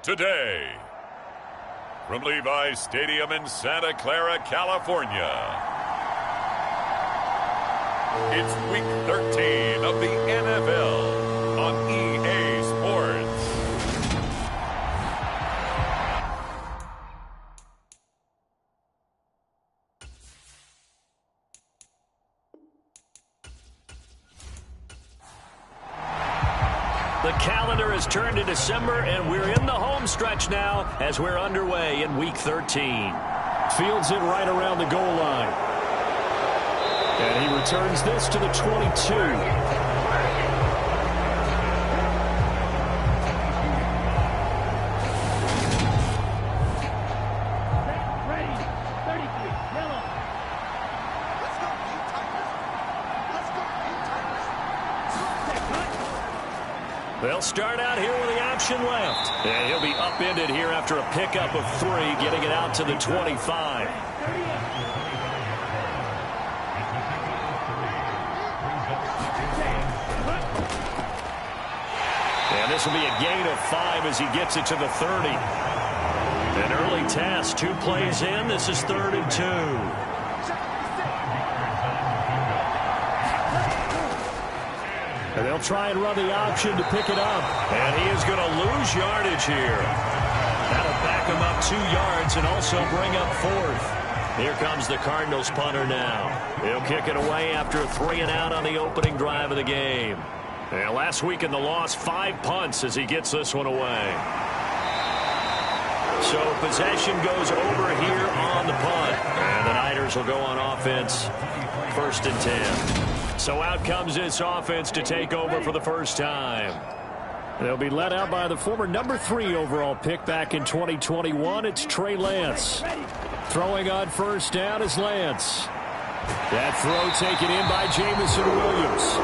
today. From Levi's Stadium in Santa Clara, California, it's Week 13 of the NFL on EA Sports. The calendar has turned to December, and we're in the home stretch now as we're underway in Week 13. Fields it right around the goal line. And he returns this to the 22. They'll start out here with the option left. And he'll be upended here after a pickup of 3, getting it out to the 25. And this will be a gain of 5 as he gets it to the 30. An early task, 2 plays in. This is 3rd and 2. And they'll try and run the option to pick it up. And he is going to lose yardage here. That'll back him up 2 yards and also bring up 4th. Here comes the Cardinals punter now. He'll kick it away after a 3-and-out on the opening drive of the game. And last week in the loss, 5 punts as he gets this one away. So possession goes over here on the punt. And the Niners will go on offense, 1st and 10. So out comes this offense to take over for the first time. They'll be led out by the former number 3 overall pick back in 2021. It's Trey Lance. Throwing on first down is Lance. That throw taken in by Jamison Williams.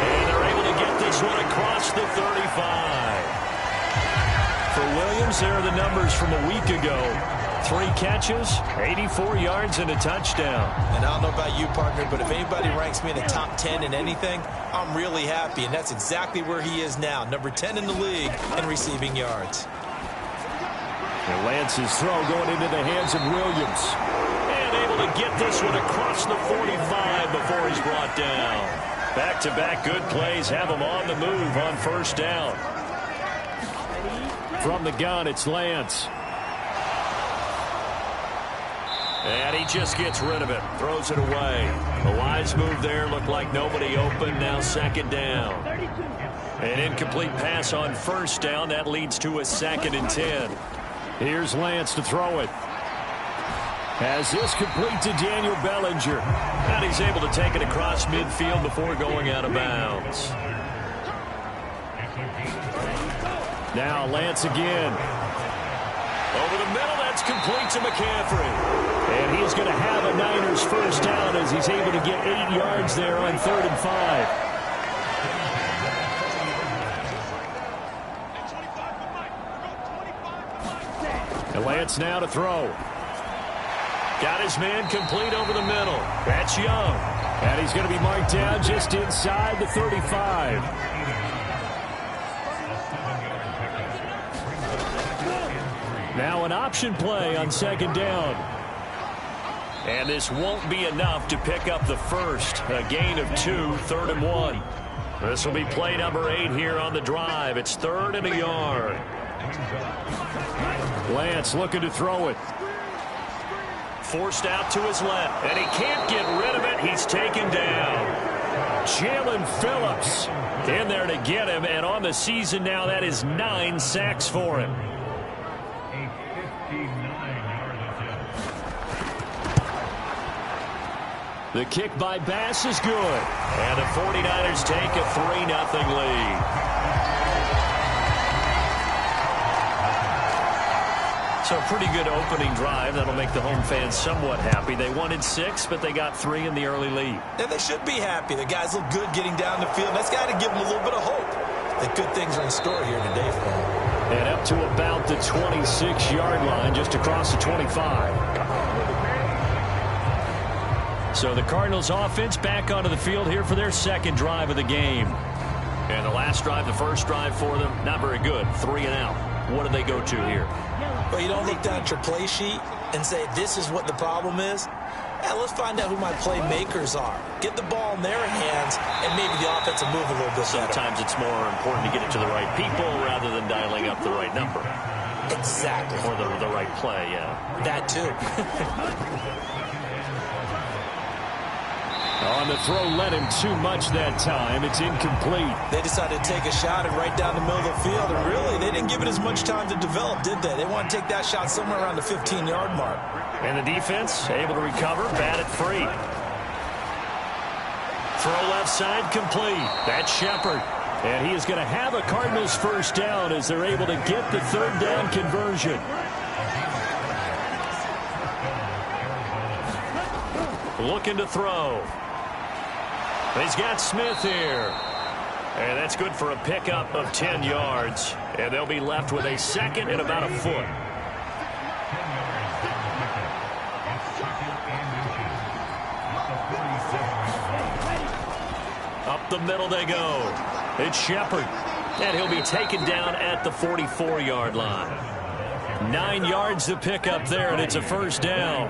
And they're able to get this one across the 35. For Williams, there are the numbers from a week ago. 3 catches, 84 yards, and a touchdown. And I don't know about you, partner, but if anybody ranks me in the top 10 in anything, I'm really happy. And that's exactly where he is now, number 10 in the league in receiving yards. And Lance's throw going into the hands of Williams. And able to get this one across the 45 before he's brought down. Back-to-back good plays have him on the move on first down. From the gun, it's Lance. And he just gets rid of it, throws it away. A wise move there, looked like nobody open, now 2nd down. An incomplete pass on first down, that leads to a 2nd and 10. Here's Lance to throw it. Has this complete to Daniel Bellinger. And he's able to take it across midfield before going out of bounds. Now Lance again. Over the middle, that's complete to McCaffrey. And he's going to have a Niners first down as he's able to get 8 yards there on 3rd and 5. And Lance now to throw. Got his man complete over the middle. That's Young. And he's going to be marked down just inside the 35. Now an option play on 2nd down. And this won't be enough to pick up the first. A gain of 2, 3rd and 1. This will be play number 8 here on the drive. It's 3rd and a yard. Lance looking to throw it. Forced out to his left. And he can't get rid of it. He's taken down. Jalen Phillips in there to get him. And on the season now, that is 9 sacks for him. The kick by Bass is good. And the 49ers take a 3-0 lead. So a pretty good opening drive. That'll make the home fans somewhat happy. They wanted 6, but they got 3 in the early lead. And they should be happy. The guys look good getting down the field. That's got to give them a little bit of hope that good things are in store here today for them. And up to about the 26-yard line, just across the 25. So the Cardinals offense back onto the field here for their 2nd drive of the game. And the last drive, the first drive for them, not very good. 3 and out. what do they go to here? Well, you don't look down at your play sheet and say, this is what the problem is. Yeah, let's find out who my playmakers are. Get the ball in their hands, and maybe the offense will move a little bit better. Sometimes it's more important to get it to the right people rather than dialing up the right number. Exactly. Or the right play, yeah. That too. On the throw, led him too much that time. It's incomplete. They decided to take a shot and right down the middle of the field, and really, they didn't give it as much time to develop, did they? They want to take that shot somewhere around the 15-yard mark. And the defense able to recover, bat it free. Throw left side complete. That's Shepard. And he is going to have a Cardinals first down as they're able to get the third down conversion. Looking to throw. He's got Smith here. And that's good for a pickup of 10 yards. And they'll be left with a second and about a foot. Up the middle they go. It's Shepard. And he'll be taken down at the 44-yard line. 9 yards to pick up there, and it's a first down.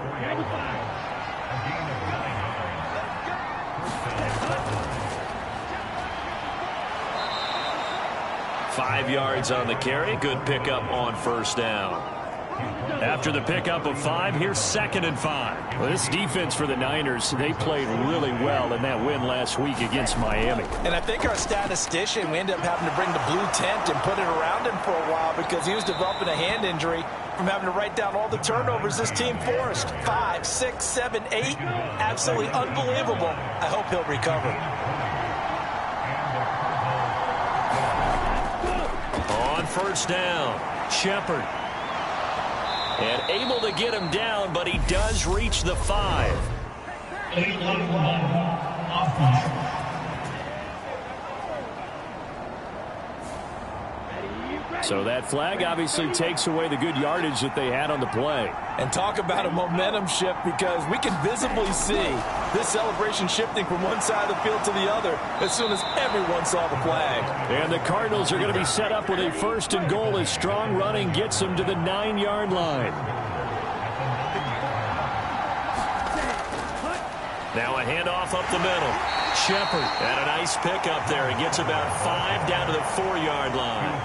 Five yards on the carry. Good pickup on first down. After the pickup of 5, here's 2nd and 5. Well, this defense for the Niners, they played really well in that win last week against Miami. And I think our statistician, we ended up having to bring the blue tent and put it around him for a while because he was developing a hand injury from having to write down all the turnovers this team forced. 5, 6, 7, 8. Absolutely unbelievable. I hope he'll recover. On first down, Shepard. And able to get him down, but he does reach the 5. So that flag obviously takes away the good yardage that they had on the play. And talk about a momentum shift, because we can visibly see this celebration shifting from one side of the field to the other as soon as everyone saw the flag. And the Cardinals are going to be set up with a 1st and goal as strong running gets them to the 9-yard line. Now a handoff up the middle. Shepard, and a nice pickup there. He gets about 5 down to the 4-yard line.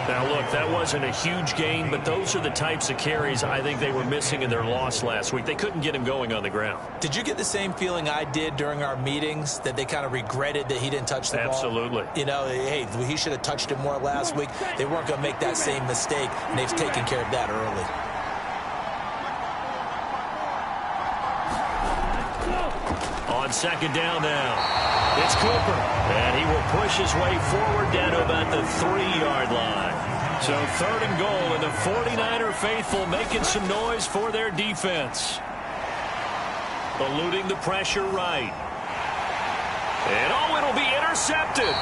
Now, look, that wasn't a huge gain, but those are the types of carries I think they were missing in their loss last week. They couldn't get him going on the ground. Did you get the same feeling I did during our meetings, that they kind of regretted that he didn't touch the ball? Absolutely. You know, hey, he should have touched it more last week. They weren't going to make that same mistake, and they've taken care of that early. On 2nd down now. It's Cooper, and he will push his way forward down to about the 3-yard line. So 3rd and goal, and the 49er faithful making some noise for their defense. Eluding the pressure right. And oh, it'll be intercepted.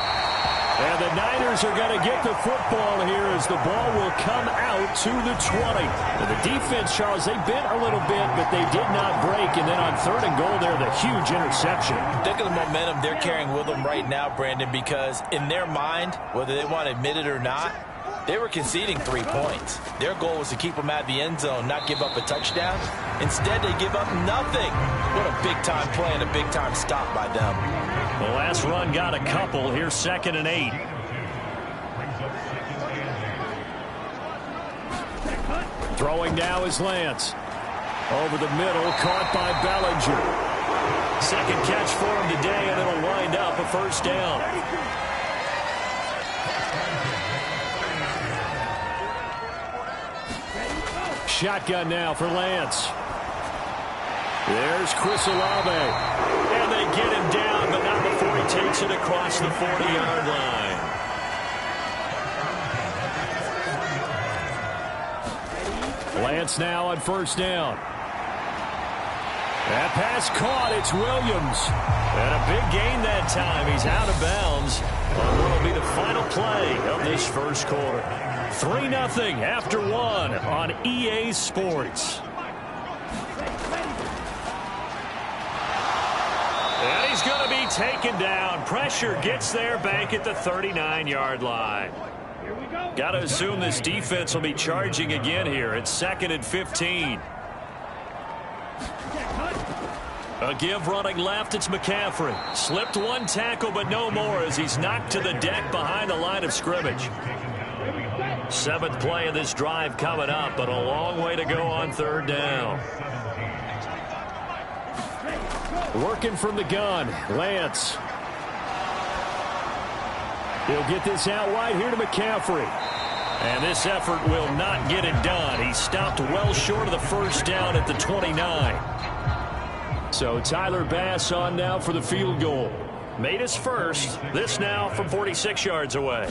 And the Niners are going to get the football here as the ball will come out to the 20. And the defense, Charles, they bent a little bit, but they did not break. And then on 3rd and goal there, the huge interception. Think of the momentum they're carrying with them right now, Brandon, because in their mind, whether they want to admit it or not, they were conceding 3 points. Their goal was to keep them out of the end zone, not give up a touchdown. Instead, they give up nothing. What a big-time play and a big-time stop by them. The last run got a couple. Here's 2nd and 8. Throwing now is Lance. Over the middle, caught by Bellinger. 2nd catch for him today, and it'll wind up a first down. Shotgun now for Lance. There's Chris Olave. And they get him down, but not before he takes it across the 40-yard line. Lance now on 1st down. That pass caught. It's Williams. And a big gain that time. He's out of bounds on what will be the final play of this first quarter. 3-0 after 1 on EA Sports. And he's going to be taken down. Pressure gets there back at the 39-yard line. Got to assume this defense will be charging again here. It's 2nd and 15. A give running left. It's McCaffrey. Slipped one tackle, but no more as he's knocked to the deck behind the line of scrimmage. 7th play of this drive coming up, but a long way to go on 3rd down. Working from the gun, Lance. He'll get this out wide here to McCaffrey. And this effort will not get it done. He stopped well short of the 1st down at the 29. So Tyler Bass on now for the field goal. Made his first. This now from 46 yards away.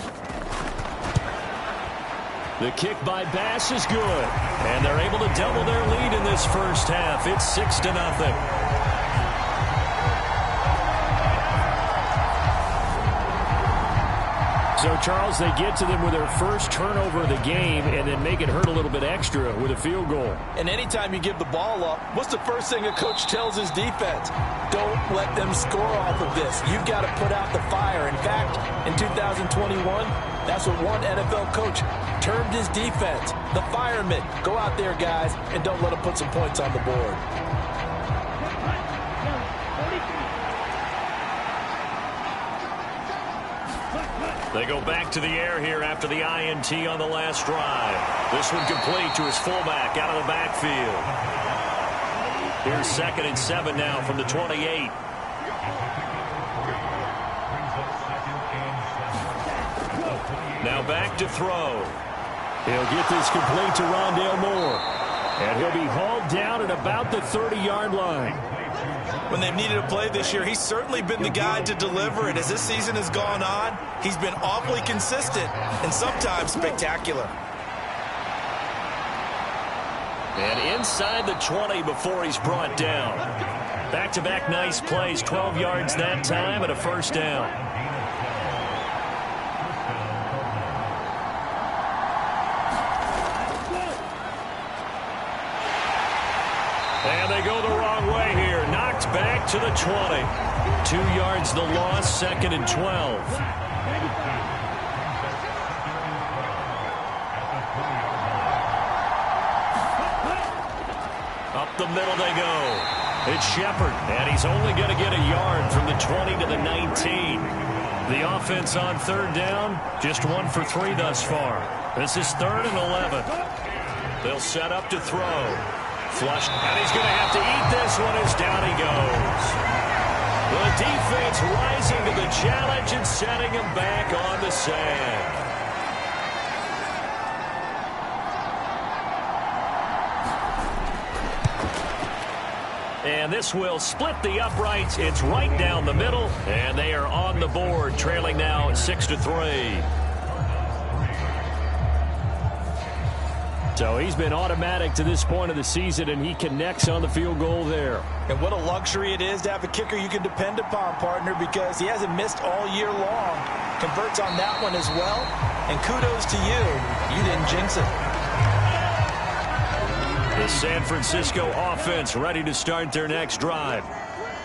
The kick by Bass is good. And they're able to double their lead in this first half. It's 6-0. So, Charles, they get to them with their first turnover of the game and then make it hurt a little bit extra with a field goal. And anytime you give the ball up, what's the first thing a coach tells his defense? Don't let them score off of this. You've got to put out the fire. In fact, in 2021, that's what one NFL coach termed his defense, the firemen. Go out there, guys, and don't let them put some points on the board. They go back to the air here after the INT on the last drive. This one complete to his fullback out of the backfield. Here's 2nd and 7 now from the 28. Now back to throw. He'll get this complete to Rondale Moore. And he'll be hauled down at about the 30-yard line. When they've needed a play this year, he's certainly been the guy to deliver. And as this season has gone on, he's been awfully consistent and sometimes spectacular. And inside the 20 before he's brought down. Back-to-back nice plays, 12 yards that time and a 1st down. And they go the wrong way here. Knocked back to the 20. 2 yards the loss, 2nd and 12. Up the middle they go. It's Shepard, and he's only going to get a yard from the 20 to the 19. The offense on 3rd down, just 1 for 3 thus far. This is 3rd and 11. They'll set up to throw. Flush, and he's going to have to eat this one as down he goes. The defense rising to the challenge and setting him back on the sand. And this will split the uprights. It's right down the middle, and they are on the board, trailing now 6-3. So he's been automatic to this point of the season, and he connects on the field goal there. And what a luxury it is to have a kicker you can depend upon, partner, because he hasn't missed all year long. Converts on that one as well, and kudos to you. You didn't jinx it. The San Francisco offense ready to start their next drive.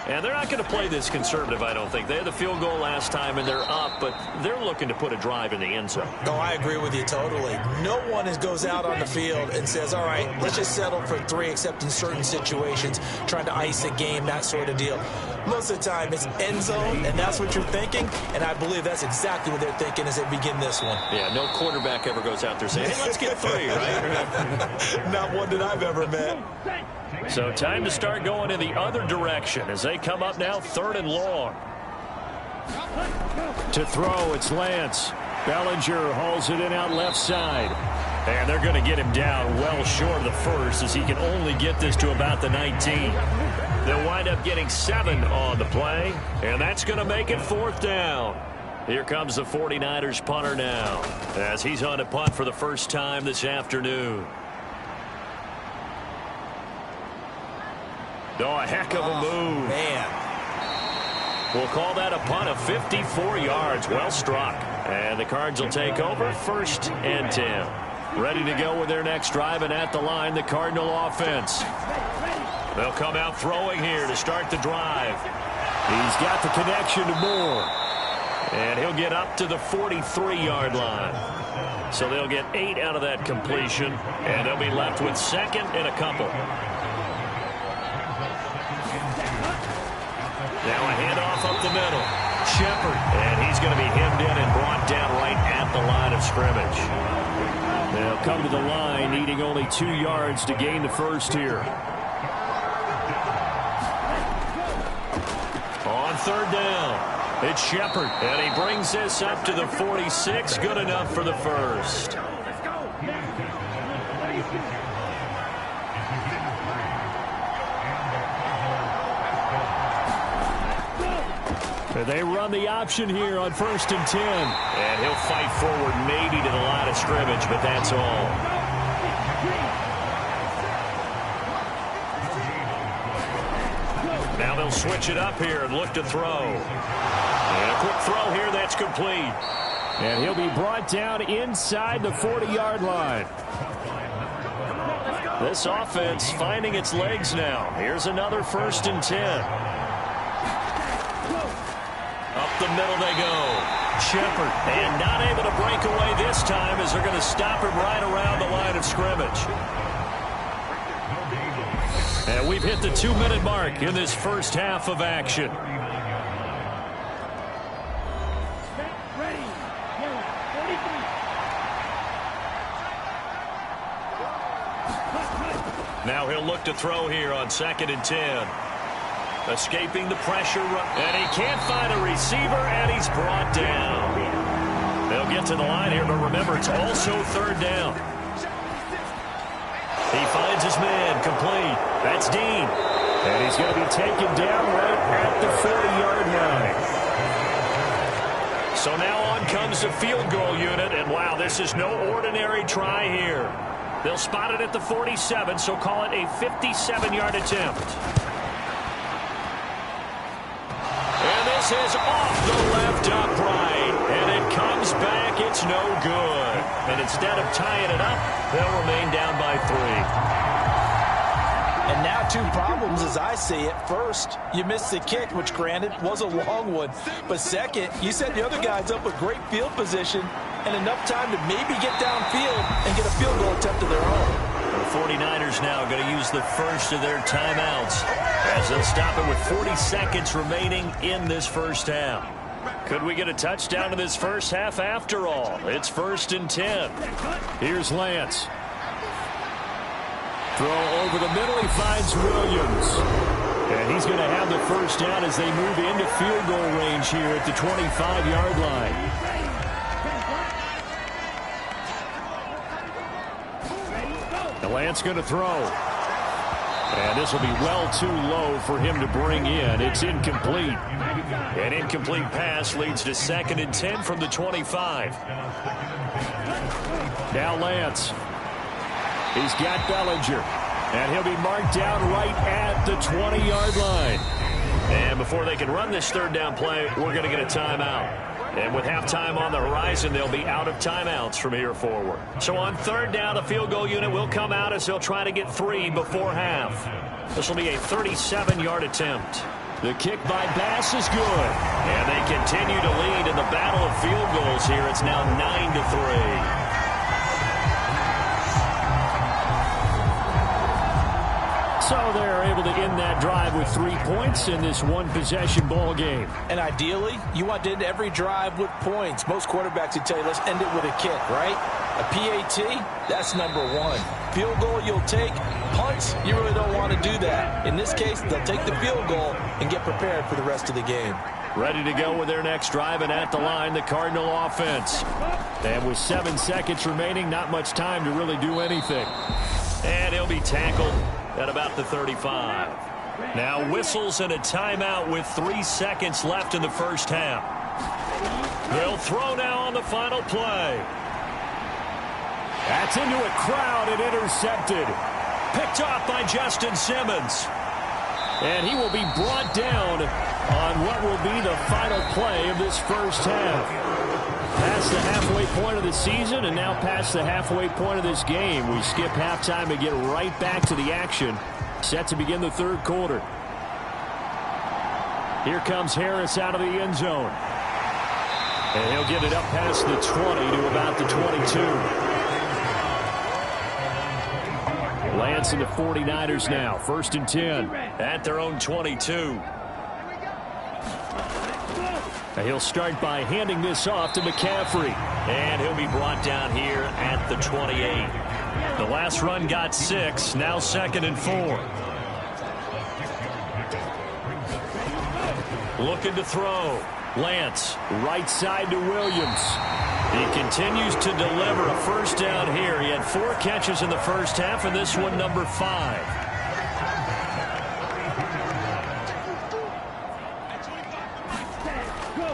And they're not going to play this conservative, I don't think. They had the field goal last time, and they're up, but they're looking to put a drive in the end zone. No, I agree with you totally. No one goes out on the field and says, all right, let's just settle for 3, except in certain situations, trying to ice a game, that sort of deal. Most of the time, it's end zone, and that's what you're thinking, and I believe that's exactly what they're thinking as they begin this one. Yeah, no quarterback ever goes out there saying, hey, let's get 3, right? Not one that I've ever met. So time to start going in the other direction as they come up now 3rd and long. To throw, it's Lance. Bellinger hauls it in out left side. And they're going to get him down well short of the 1st as he can only get this to about the 19. They'll wind up getting 7 on the play, and that's going to make it 4th down. Here comes the 49ers punter now as he's on a punt for the first time this afternoon. Oh, a heck of a move. Man. We'll call that a punt of 54 yards. Well struck. And the Cards will take over 1st and 10. Ready to go with their next drive, and at the line, the Cardinal offense. They'll come out throwing here to start the drive. He's got the connection to Moore. And he'll get up to the 43-yard line. So they'll get 8 out of that completion, and they'll be left with second and a couple. Now a handoff up the middle. Shepard, and he's going to be hemmed in and brought down right at the line of scrimmage. They'll come to the line, needing only 2 yards to gain the first here. On third down, it's Shepard, and he brings this up to the 46. Good enough for the first. They run the option here on 1st and 10. And he'll fight forward maybe to the line of scrimmage, but that's all. Now they'll switch it up here and look to throw. And a quick throw here that's complete. And he'll be brought down inside the 40-yard line. This offense finding its legs now. Here's another 1st and 10. Up the middle they go. Shepard, and not able to break away this time as they're going to stop him right around the line of scrimmage. And we've hit the 2-minute mark in this first half of action. Now he'll look to throw here on 2nd and 10. Escaping the pressure, and he can't find a receiver, and he's brought down. They'll get to the line here, but remember, it's also 3rd down. He finds his man, complete. That's Dean. And he's going to be taken down right at the 40-yard line. So now on comes the field goal unit, and wow, this is no ordinary try here. They'll spot it at the 47, so call it a 57-yard attempt. And this is off the left upright, and it comes back. It's no good. And instead of tying it up, they'll remain down by 3. And now 2 problems as I see it. First, you missed the kick, which granted was a long one. But second, you set the other guys up with great field position and enough time to maybe get downfield and get a field goal attempt of their own. The 49ers now going to use the first of their timeouts as they'll stop it with 40 seconds remaining in this first half. Could we get a touchdown in this first half after all? It's 1st and 10. Here's Lance. Throw over the middle. He finds Williams. And he's going to have the first down as they move into field goal range here at the 25-yard line. Lance going to throw. And this will be well too low for him to bring in. It's incomplete. An incomplete pass leads to 2nd and 10 from the 25. Now Lance. He's got Bellinger. And he'll be marked down right at the 20-yard line. And before they can run this 3rd down play, we're going to get a timeout. And with halftime on the horizon, they'll be out of timeouts from here forward. So on 3rd down, the field goal unit will come out as they'll try to get 3 before half. This will be a 37-yard attempt. The kick by Bass is good. And they continue to lead in the battle of field goals here. It's now 9-3. So they're able to end that drive with 3 points in this one-possession ball game. And ideally, you want to end every drive with points. Most quarterbacks would tell you, let's end it with a kick, right? A PAT, that's number 1. Field goal, you'll take. Punts, you really don't want to do that. In this case, they'll take the field goal and get prepared for the rest of the game. Ready to go with their next drive, and at the line, the Cardinal offense. And with 7 seconds remaining, not much time to really do anything. And he'll be tackled at about the 35. Now whistles and a timeout with 3 seconds left in the first half. They'll throw now on the final play. That's into a crowd and intercepted. Picked off by Justin Simmons. And he will be brought down on what will be the final play of this first half. Past the halfway point of the season and now past the halfway point of this game. We skip halftime and get right back to the action. Set to begin the 3rd quarter. Here comes Harris out of the end zone. And he'll get it up past the 20 to about the 22. Lance and the 49ers now. 1st and 10. At their own 22. And he'll start by handing this off to McCaffrey. And he'll be brought down here at the 28. The last run got 6. Now 2nd and 4. Looking to throw. Lance, right side to Williams. He continues to deliver a first down here. He had 4 catches in the first half, and this one number 5.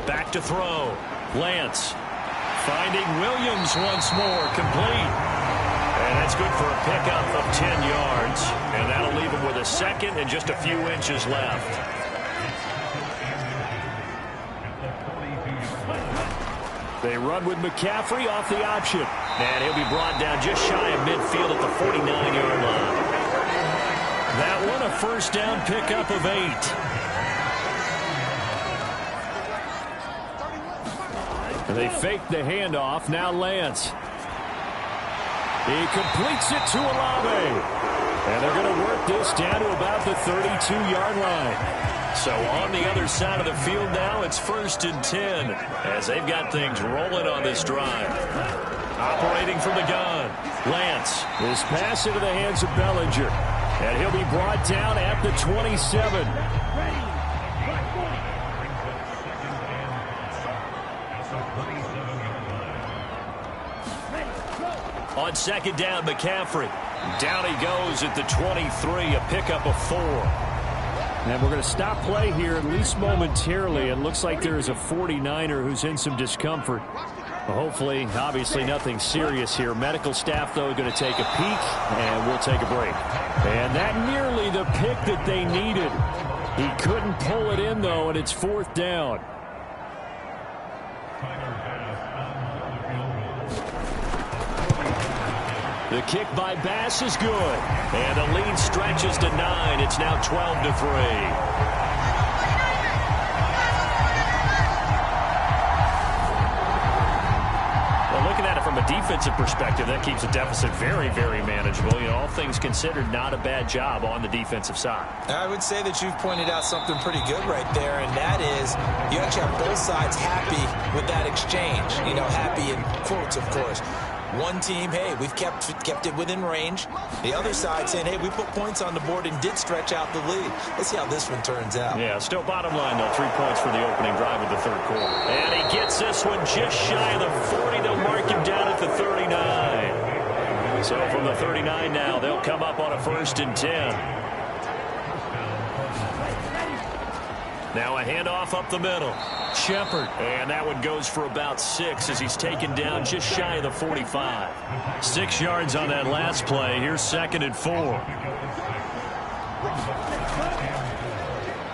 Back to throw. Lance finding Williams once more, complete. And that's good for a pickup of 10 yards. And that'll leave him with a 2nd and just a few inches left. They run with McCaffrey off the option. And he'll be brought down just shy of midfield at the 49-yard line. That one a first down pickup of 8. And they fake the handoff. Now Lance. He completes it to Olave. And they're going to work this down to about the 32-yard line. So on the other side of the field now, it's 1st and 10 as they've got things rolling on this drive. Operating from the gun. Lance. His pass into the hands of Bellinger. And he'll be brought down at the 27. On 2nd down, McCaffrey. Down he goes at the 23, a pickup of 4. And we're going to stop play here, at least momentarily. It looks like there is a 49er who's in some discomfort. Well, hopefully, obviously, nothing serious here. Medical staff, though, going to take a peek, and we'll take a break. And that nearly the pick that they needed. He couldn't pull it in, though, and it's 4th down. The kick by Bass is good. And the lead stretches to 9. It's now 12-3. From a defensive perspective, that keeps the deficit very, very manageable. You know, all things considered, not a bad job on the defensive side. I would say that you've pointed out something pretty good right there, and that is you actually have both sides happy with that exchange. You know, happy in quotes, of course. One team, hey, we've kept it within range. The other side saying, hey, we put points on the board and did stretch out the lead. Let's see how this one turns out. Yeah, still bottom line, though. 3 points for the opening drive of the 3rd quarter. And he gets this one just shy of the 40. They'll mark him down at the 39. So from the 39 now, they'll come up on a 1st and 10. Now a handoff up the middle. Shepard. And that one goes for about 6 as he's taken down just shy of the 45. 6 yards on that last play. Here's 2nd and 4.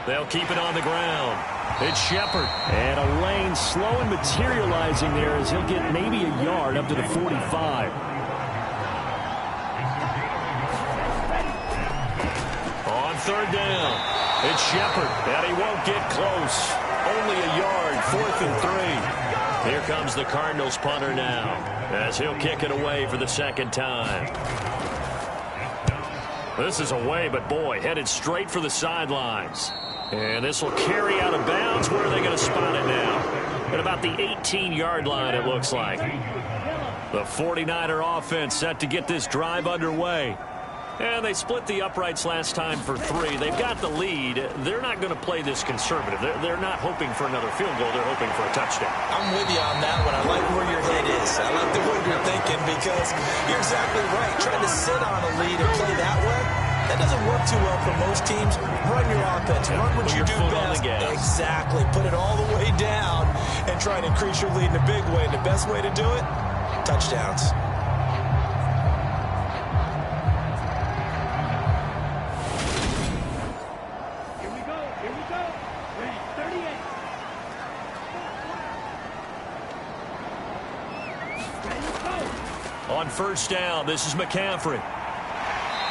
They'll keep it on the ground. It's Shepard. And a lane slow and materializing there as he'll get maybe a yard up to the 45. On 3rd down, it's Shepard. And he won't get close. Only a yard, 4th and 3. Here comes the Cardinals punter now as he'll kick it away for the 2nd time. This is away, but boy, headed straight for the sidelines. And this will carry out of bounds. Where are they going to spot it now? At about the 18-yard line, it looks like. The 49er offense set to get this drive underway. And they split the uprights last time for 3. They've got the lead. They're not going to play this conservative. They're not hoping for another field goal. They're hoping for a touchdown. I'm with you on that one. I like where your head is. I like the way you're thinking because you're exactly right. Trying to sit on a lead and play that way, that doesn't work too well for most teams. Run your offense. Run what you do best. Exactly. Put it all the way down and try and increase your lead in a big way. And the best way to do it, touchdowns. On 1st down, this is McCaffrey.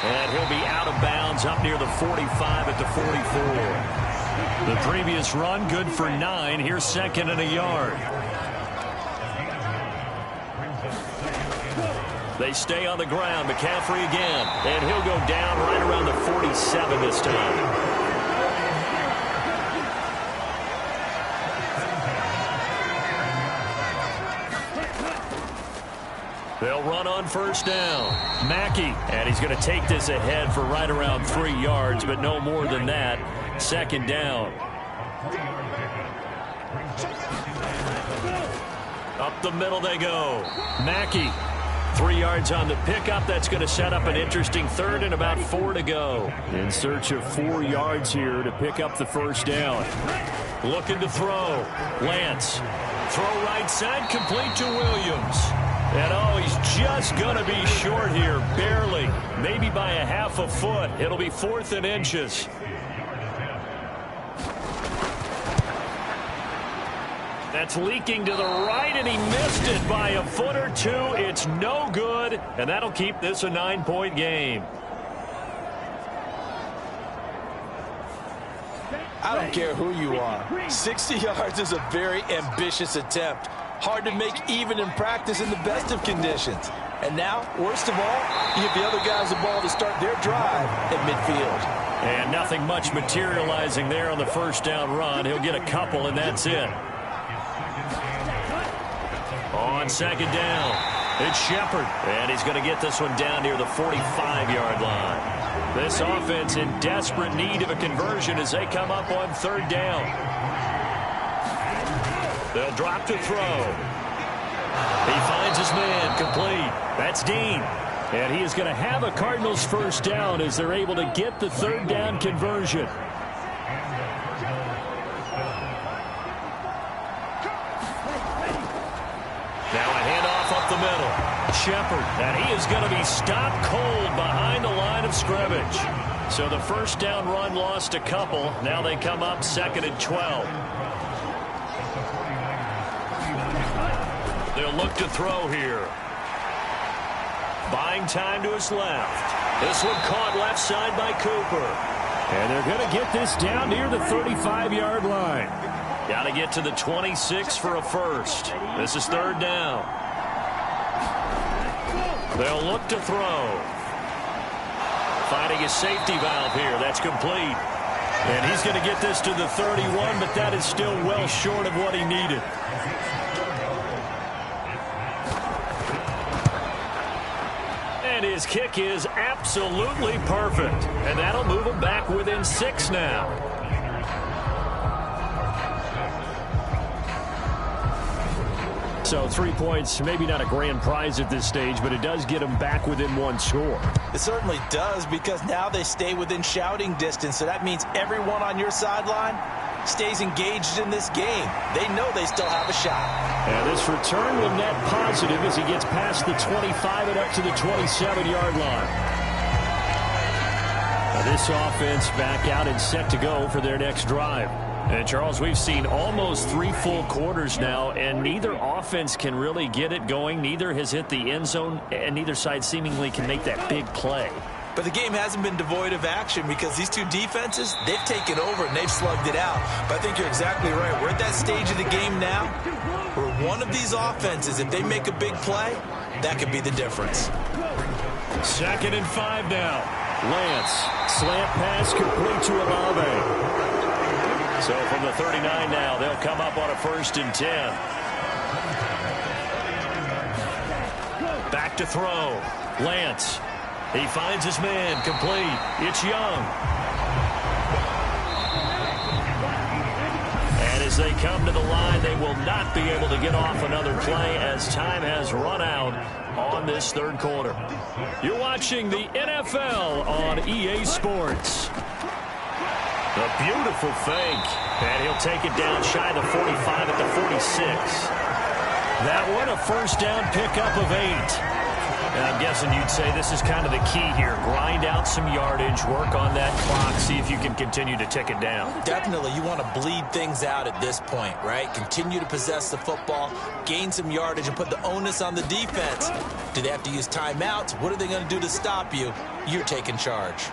And he'll be out of bounds up near the 45 at the 44. The previous run, good for 9. Here's 2nd and a yard. They stay on the ground. McCaffrey again. And he'll go down right around the 47 this time. They'll run on first down. Mackey, and he's going to take this ahead for right around 3 yards, but no more than that. Second down. Up the middle they go. Mackey, 3 yards on the pickup. That's going to set up an interesting third and about 4 to go. In search of 4 yards here to pick up the first down. Looking to throw. Lance. Throw right side, complete to Williams. And, oh, he's just going to be short here, barely. Maybe by a half a foot. It'll be 4th and inches. That's leaking to the right, and he missed it by a foot or two. It's no good, and that'll keep this a 9-point game. I don't care who you are. 60 yards is a very ambitious attempt. Hard to make even in practice in the best of conditions. And now, worst of all, you give the other guys the ball to start their drive at midfield. And nothing much materializing there on the first down run. He'll get a couple, and that's it. On second down, it's Shepard. And he's going to get this one down near the 45-yard line. This offense in desperate need of a conversion as they come up on third down. They'll drop to throw. He finds his man complete. That's Dean. And he is going to have a Cardinals first down as they're able to get the third down conversion. Now a handoff up the middle. Shepard, and he is going to be stopped cold behind the line of scrimmage. So the first down run lost a couple. Now they come up 2nd and 12. They'll look to throw here. Buying time to his left. This one caught left side by Cooper. And they're going to get this down near the 35-yard line. Got to get to the 26 for a first. This is third down. They'll look to throw. Finding a safety valve here. That's complete. And he's going to get this to the 31, but that is still well short of what he needed. And his kick is absolutely perfect. And that'll move him back within 6 now. So 3 points, maybe not a grand prize at this stage, but it does get them back within 1 score. It certainly does, because now they stay within shouting distance. So that means everyone on your sideline stays engaged in this game. They know they still have a shot. And this return will net positive as he gets past the 25 and up to the 27-yard line. Now this offense back out and set to go for their next drive. And, Charles, we've seen almost 3 full quarters now, and neither offense can really get it going. Neither has hit the end zone, and neither side seemingly can make that big play. But the game hasn't been devoid of action because these two defenses, they've taken over and they've slugged it out. But I think you're exactly right. We're at that stage of the game now where one of these offenses, if they make a big play, that could be the difference. 2nd and 5 now. Lance, slant pass complete to Olave. So from the 39 now, they'll come up on a 1st and 10. Back to throw. Lance. He finds his man complete. It's Young. And as they come to the line, they will not be able to get off another play as time has run out on this third quarter. You're watching the NFL on EA Sports. A beautiful fake. And he'll take it down shy of the 45 at the 46. That one a first down pickup of 8. And I'm guessing you'd say this is kind of the key here. Grind out some yardage, work on that clock, see if you can continue to tick it down. Definitely, you want to bleed things out at this point, right? Continue to possess the football, gain some yardage, and put the onus on the defense. Do they have to use timeouts? What are they going to do to stop you? You're taking charge.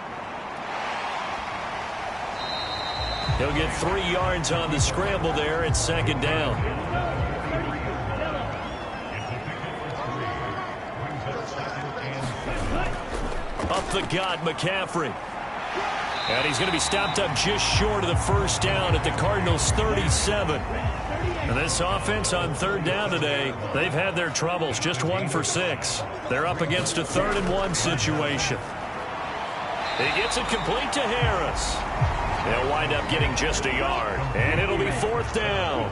He'll get 3 yards on the scramble there at 2nd down. Up the gut, McCaffrey. And he's going to be stopped up just short of the first down at the Cardinals' 37. And this offense on third down today, they've had their troubles, just 1 for 6. They're up against a 3rd and 1 situation. He gets it complete to Harris. They'll wind up getting just a yard, and it'll be 4th down.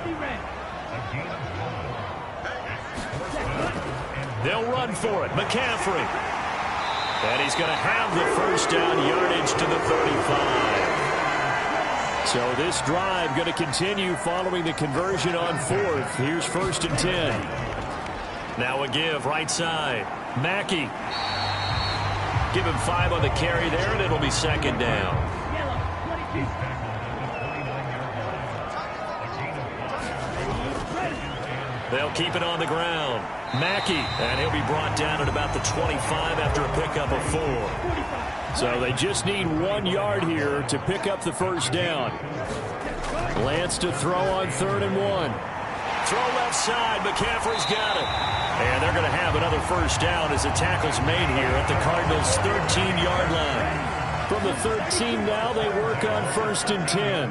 They'll run for it. McCaffrey. And he's going to have the first down, yardage to the 35. So this drive going to continue following the conversion on 4th. Here's 1st and 10. Now a give right side. Mackey. Give him 5 on the carry there, and it'll be 2nd down. They'll keep it on the ground. Mackey, and he'll be brought down at about the 25 after a pickup of 4. So they just need 1 yard here to pick up the first down. Lance to throw on 3rd and 1. Throw left side. McCaffrey's got it. And they're going to have another first down as the tackle's made here at the Cardinals' 13-yard line. From the 13 now, they work on 1st and 10.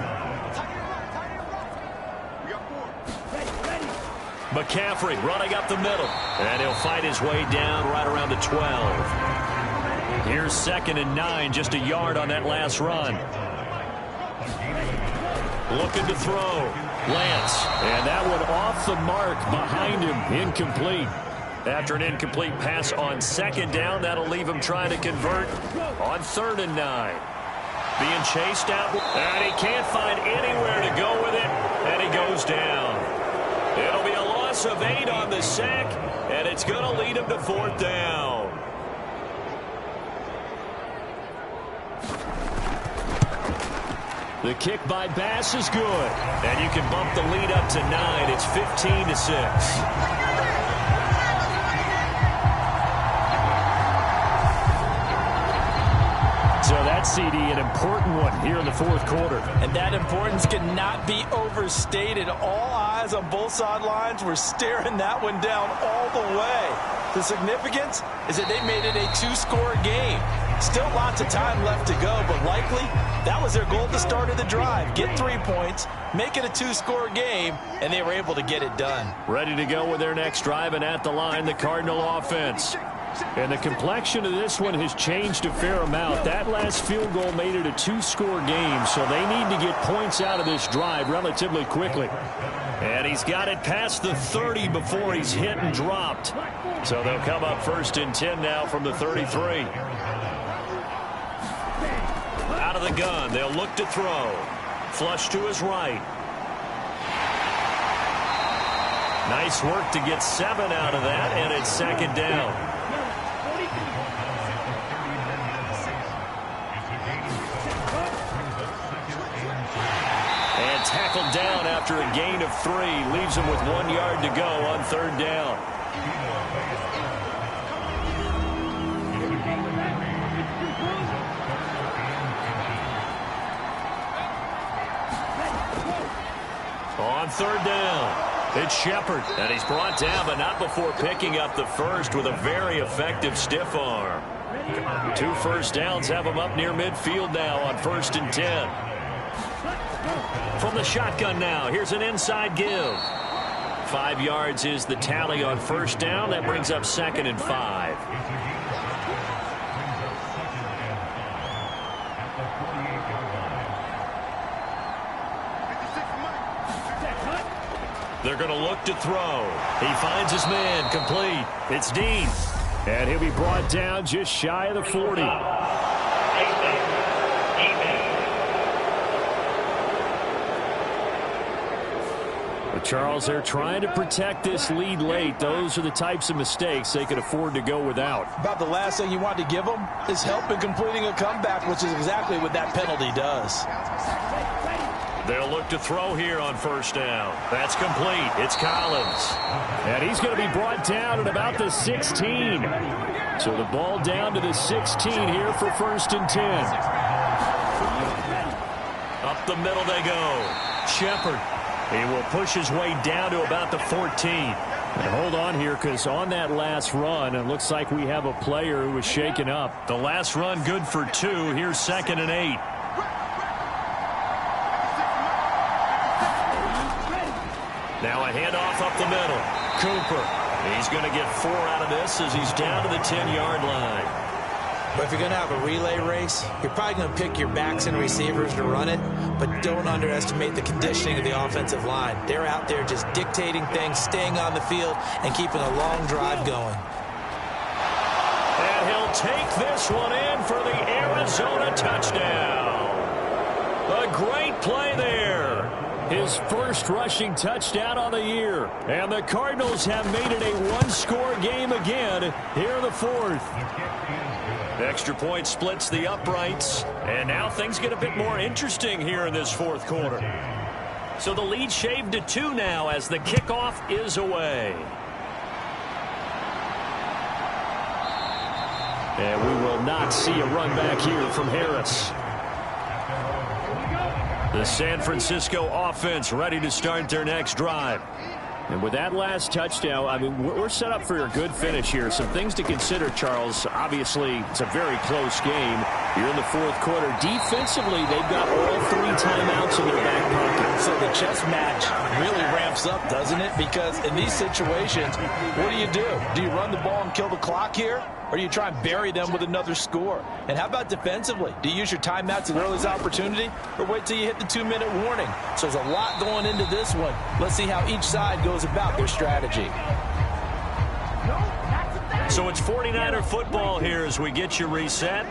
McCaffrey running up the middle. And he'll fight his way down right around the 12. Here's 2nd and 9, just a yard on that last run. Looking to throw. Lance. And that one off the mark behind him. Incomplete. After an incomplete pass on 2nd down, that'll leave him trying to convert on 3rd and 9. Being chased out. And he can't find anywhere to go with it. And he goes down. It'll be a loss of 8 on the sack, and it's going to lead him to 4th down. The kick by Bass is good, and you can bump the lead up to 9. It's 15-6. So that CD, an important one here in the 4th quarter. And that importance cannot be overstated. All eyes on both sidelines were staring that one down all the way. The significance is that they made it a 2-score game. Still lots of time left to go, but likely that was their goal at the start of the drive. Get 3 points, make it a 2-score game, and they were able to get it done. Ready to go with their next drive, and at the line, the Cardinal offense. And the complexion of this one has changed a fair amount. That last field goal made it a 2-score game, so they need to get points out of this drive relatively quickly. And he's got it past the 30 before he's hit and dropped. So they'll come up 1st and 10 now from the 33. Out of the gun, they'll look to throw. Flush to his right. Nice work to get 7 out of that, and it's 2nd down. Tackled down after a gain of 3. Leaves him with 1 yard to go on 3rd down. On 3rd down, it's Shepard. And he's brought down, but not before picking up the first with a very effective stiff arm. 2 first downs have him up near midfield now on 1st and 10. From the shotgun now, here's an inside give. 5 yards is the tally on 1st down. That brings up 2nd and 5. They're going to look to throw. He finds his man, complete. It's Dean. And he'll be brought down just shy of the 40. Charles, they're trying to protect this lead late. Those are the types of mistakes they could afford to go without. About the last thing you want to give them is help in completing a comeback, which is exactly what that penalty does. They'll look to throw here on 1st down. That's complete. It's Collins. And he's going to be brought down at about the 16. So the ball down to the 16 here for 1st and 10. Up the middle they go. Shepard. He will push his way down to about the 14. And hold on here, because on that last run, it looks like we have a player who was shaken up. The last run good for 2. Here's 2nd and 8. Now a handoff up the middle. Cooper. He's going to get 4 out of this as he's down to the 10-yard line. But if you're going to have a relay race, you're probably going to pick your backs and receivers to run it, but don't underestimate the conditioning of the offensive line. They're out there just dictating things, staying on the field, and keeping a long drive going. And he'll take this one in for the Arizona touchdown. A great play there. His first rushing touchdown on the year. And the Cardinals have made it a one-score game again here in the 4th. Extra point splits the uprights. And now things get a bit more interesting here in this 4th quarter. So the lead shaved to 2 now as the kickoff is away. And we will not see a run back here from Harris. The San Francisco offense ready to start their next drive. And with that last touchdown, I mean, we're set up for a good finish here. Some things to consider, Charles. Obviously, it's a very close game. You're in the 4th quarter. Defensively, they've got all 3 timeouts in their back pocket. So the chess match really ramps up, doesn't it? Because in these situations, what do? Do you run the ball and kill the clock here? Or do you try and bury them with another score? And how about defensively? Do you use your timeouts at earliest opportunity? Or wait till you hit the 2-minute warning? So there's a lot going into this one. Let's see how each side goes about their strategy. So it's 49er football here as we get you reset.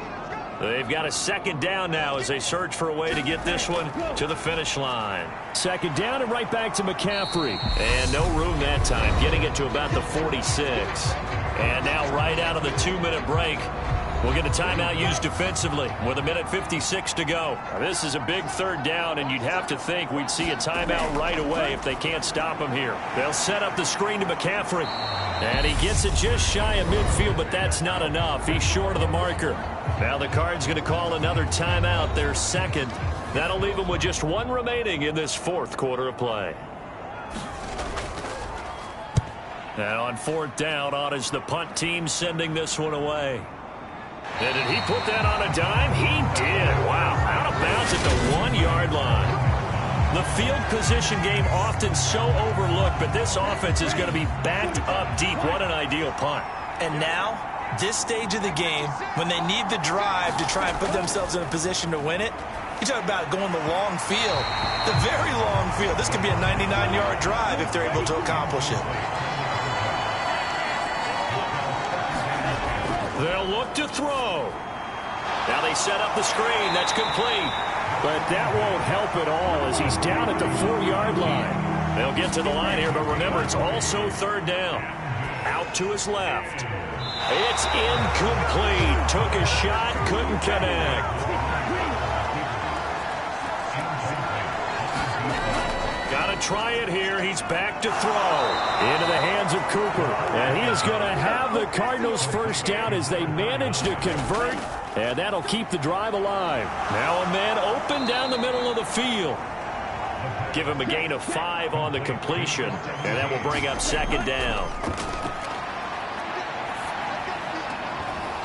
They've got a 2nd down now as they search for a way to get this one to the finish line. 2nd down and right back to McCaffrey. And no room that time, getting it to about the 46. And now right out of the 2-minute break, we'll get a timeout used defensively with 1:56 to go. Now, this is a big 3rd down, and you'd have to think we'd see a timeout right away if they can't stop him here. They'll set up the screen to McCaffrey. And he gets it just shy of midfield, but that's not enough. He's short of the marker. Now the Cards going to call another timeout, their 2nd. That'll leave them with just 1 remaining in this 4th quarter of play. Now on 4th down, on is the punt team sending this one away. And did he put that on a dime? He did. Wow, out of bounds at the 1-yard line. The field position game often so overlooked, but this offense is going to be backed up deep. What an ideal punt. And now, this stage of the game, when they need the drive to try and put themselves in a position to win it, you talk about going the long field, the very long field. This could be a 99-yard drive if they're able to accomplish it. They'll look to throw. Now they set up the screen. That's complete. But that won't help at all as he's down at the 4-yard line. They'll get to the line here, but remember, it's also 3rd down. Out to his left. It's incomplete. Took a shot, couldn't connect. Got to try it here. He's back to throw. Into the hands of Cooper. And he is going to have the Cardinals 1st down as they manage to convert. And that'll keep the drive alive. Now a man open down the middle of the field. Give him a gain of 5 on the completion. And that will bring up 2nd down.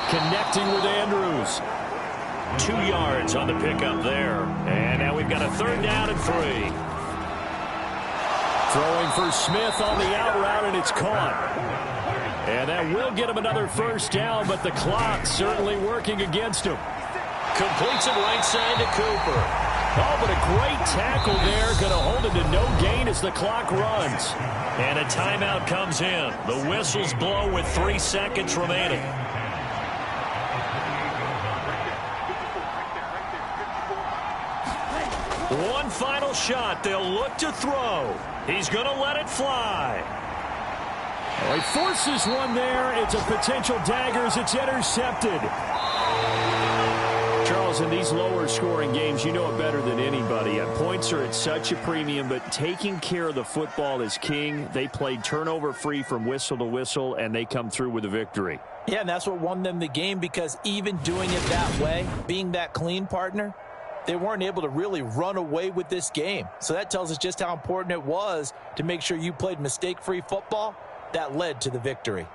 Connecting with Andrews. 2 yards on the pickup there. And now we've got a 3rd down and 3. Throwing for Smith on the out route, and it's caught. And that will get him another 1st down, but the clock certainly working against him. Completes it right side to Cooper. Oh, but a great tackle there. Going to hold him to no gain as the clock runs. And a timeout comes in. The whistles blow with 3 seconds remaining. One final shot. They'll look to throw. He's going to let it fly. Well, he forces one there. It's a potential dagger as it's intercepted. Charles, in these lower scoring games, you know it better than anybody. Points are at such a premium, but taking care of the football is king. They played turnover free from whistle to whistle, and they come through with a victory. Yeah, and that's what won them the game, because even doing it that way, being that clean partner, they weren't able to really run away with this game. So that tells us just how important it was to make sure you played mistake-free football that led to the victory.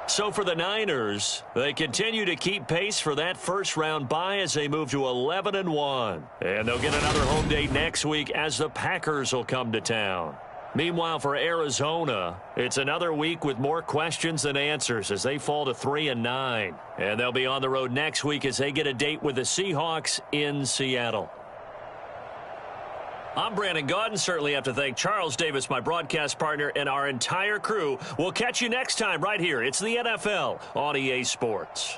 So for the Niners, they continue to keep pace for that first-round bye as they move to 11-1. And they'll get another home date next week as the Packers will come to town. Meanwhile, for Arizona, it's another week with more questions than answers as they fall to 3-9. And they'll be on the road next week as they get a date with the Seahawks in Seattle. I'm Brandon Gaudin. Certainly have to thank Charles Davis, my broadcast partner, and our entire crew. We'll catch you next time right here. It's the NFL on EA Sports.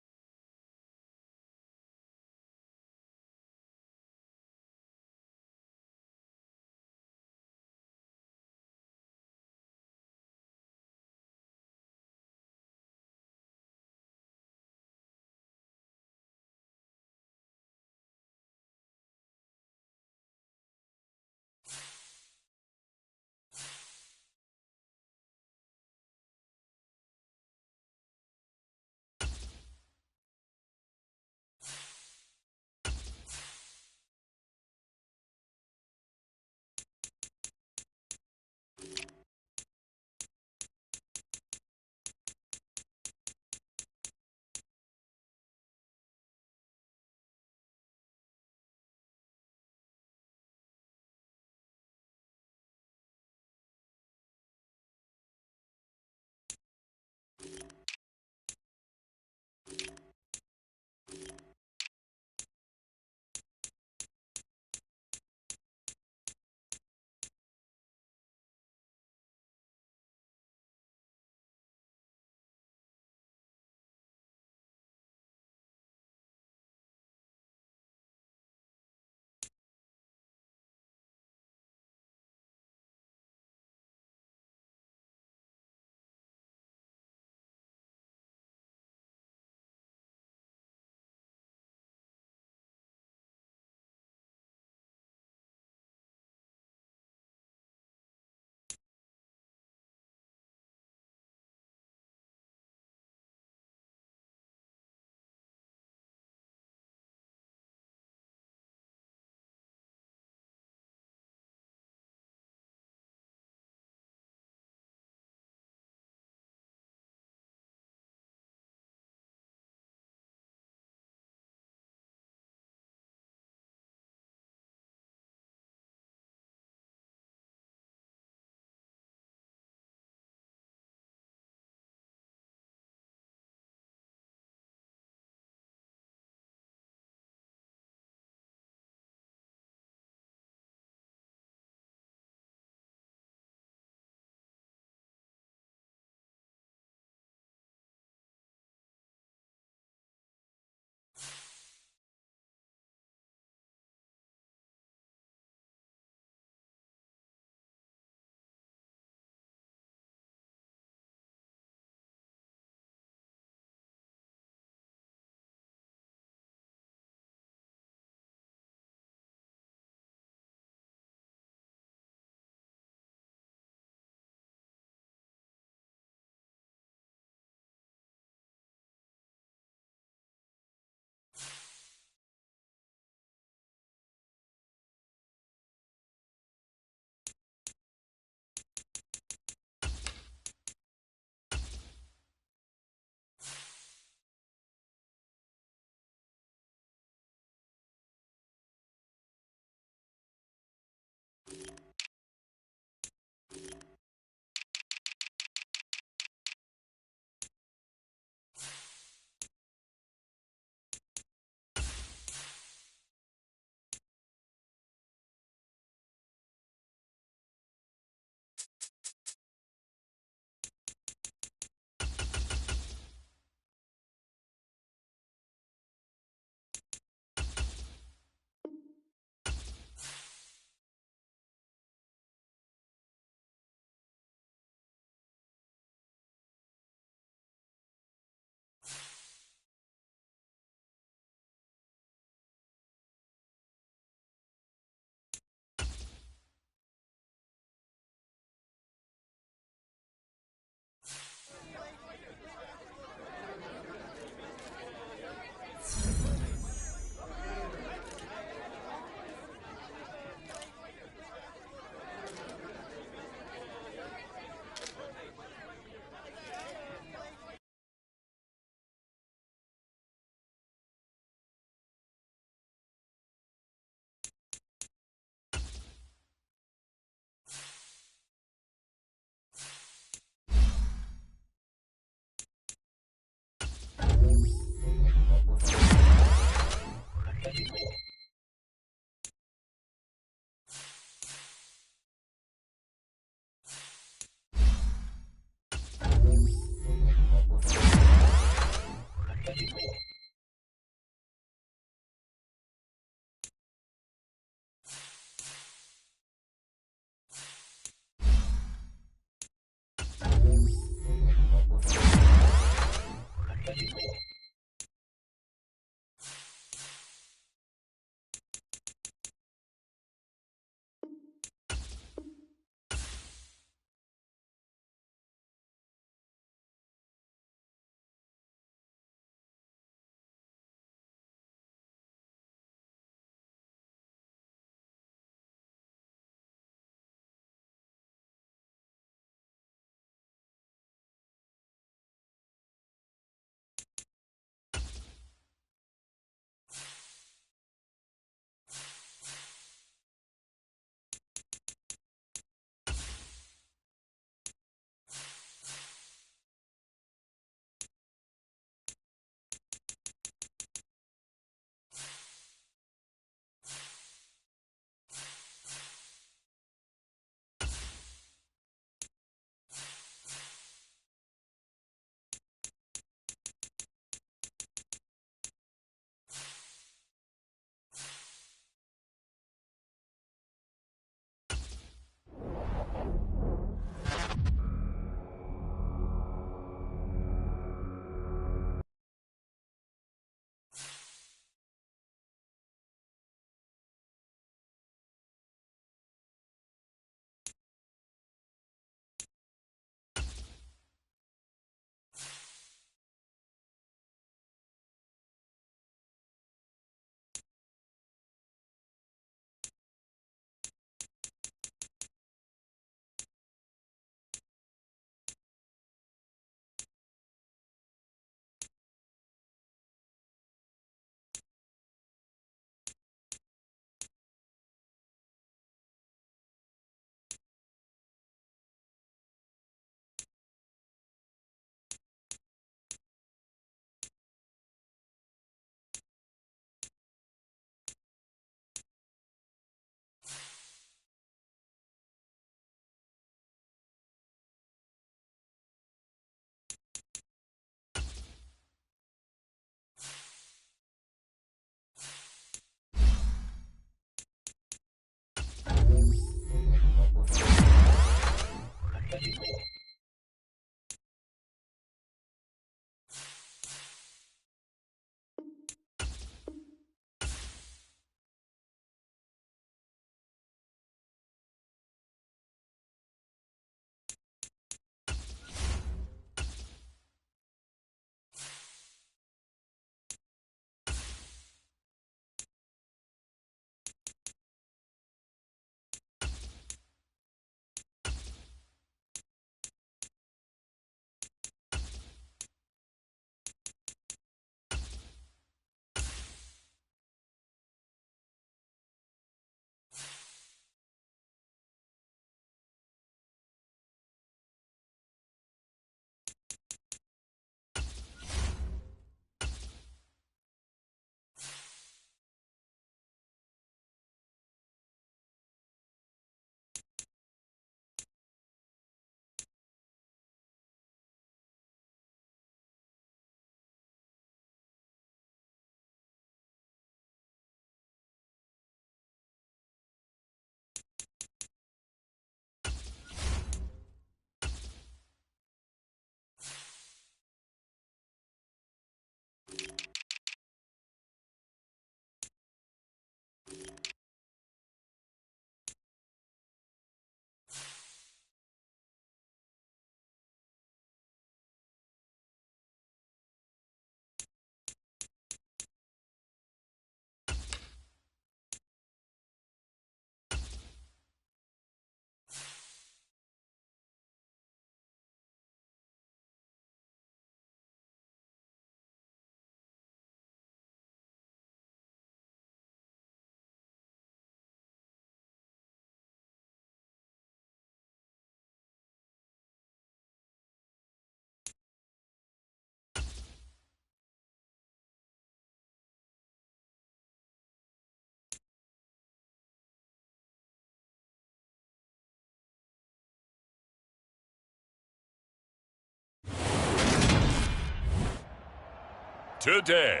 today.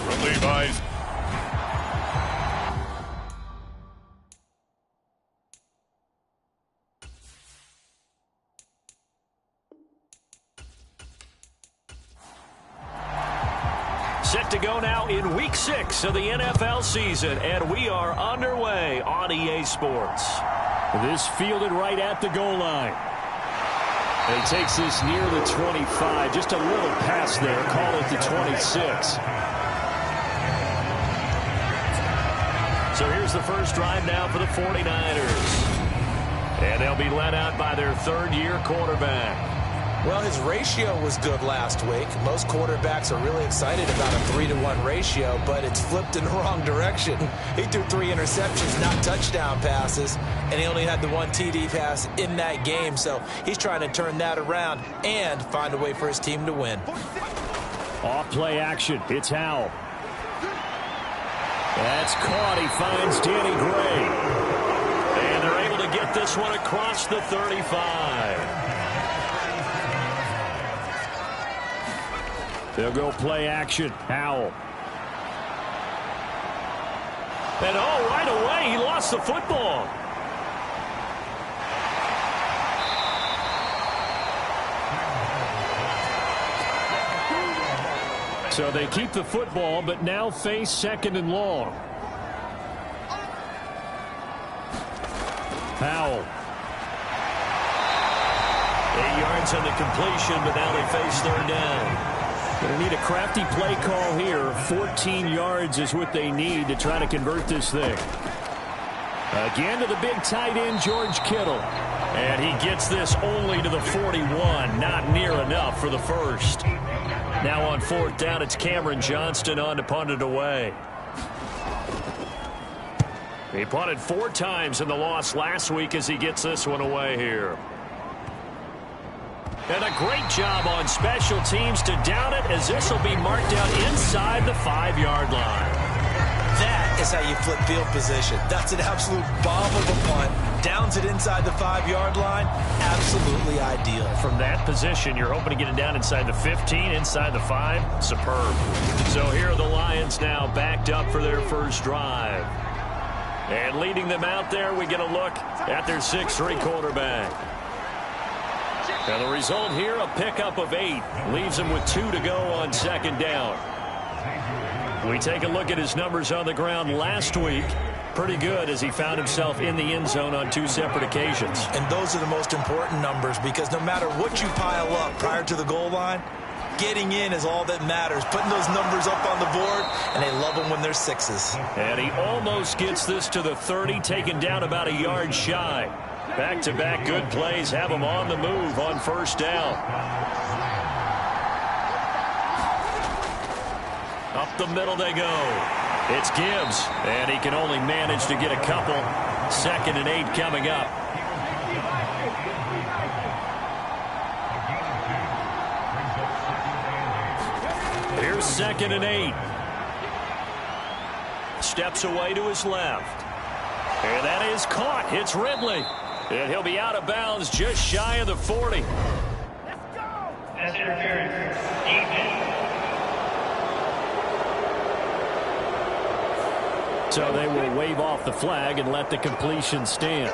From Levi's. Set to go now in Week 6 of the NFL season, and we are underway on EA Sports. This fielded right at the goal line. And he takes this near the 25, just a little past there, call it the 26. So here's the first drive now for the 49ers. And they'll be led out by their third-year quarterback. Well, his ratio was good last week. Most quarterbacks are really excited about a 3-to-1 ratio, but it's flipped in the wrong direction. He threw 3 interceptions, not touchdown passes, and he only had the 1 TD pass in that game. So he's trying to turn that around and find a way for his team to win. Off play action. It's Howell. That's caught. He finds Danny Gray. And they're able to get this one across the 35. They'll go play action. Howell. And right away, he lost the football. So they keep the football, but now face 2nd and long. Howell. 8 yards on the completion, but now they face 3rd down. Going to need a crafty play call here. 14 yards is what they need to try to convert this thing. Again to the big tight end, George Kittle. And he gets this only to the 41. Not near enough for the first. Now on 4th down, it's Cameron Johnston on to punt it away. He punted 4 times in the loss last week as he gets this one away here. And a great job on special teams to down it, as this will be marked out inside the 5-yard line. That is how you flip field position. That's an absolute bomb of a punt. Downs it inside the 5-yard line. Absolutely ideal. From that position, you're hoping to get it down inside the 15, inside the 5. Superb. So here are the Lions now backed up for their first drive. And leading them out there, we get a look at their 6'3 quarterback. And the result here, a pickup of 8. Leaves him with 2 to go on 2nd down. We take a look at his numbers on the ground last week. Pretty good as he found himself in the end zone on 2 separate occasions. And those are the most important numbers, because no matter what you pile up prior to the goal line, getting in is all that matters. Putting those numbers up on the board, and they love them when they're 6s. And he almost gets this to the 30, taken down about a yard shy. Back-to-back good plays have him on the move on 1st down. Up the middle they go. It's Gibbs, and he can only manage to get a couple. 2nd and 8 coming up. Here's 2nd and 8. Steps away to his left. And that is caught. It's Ridley. And he'll be out of bounds just shy of the 40. Let's go! Pass interference. So they will wave off the flag and let the completion stand.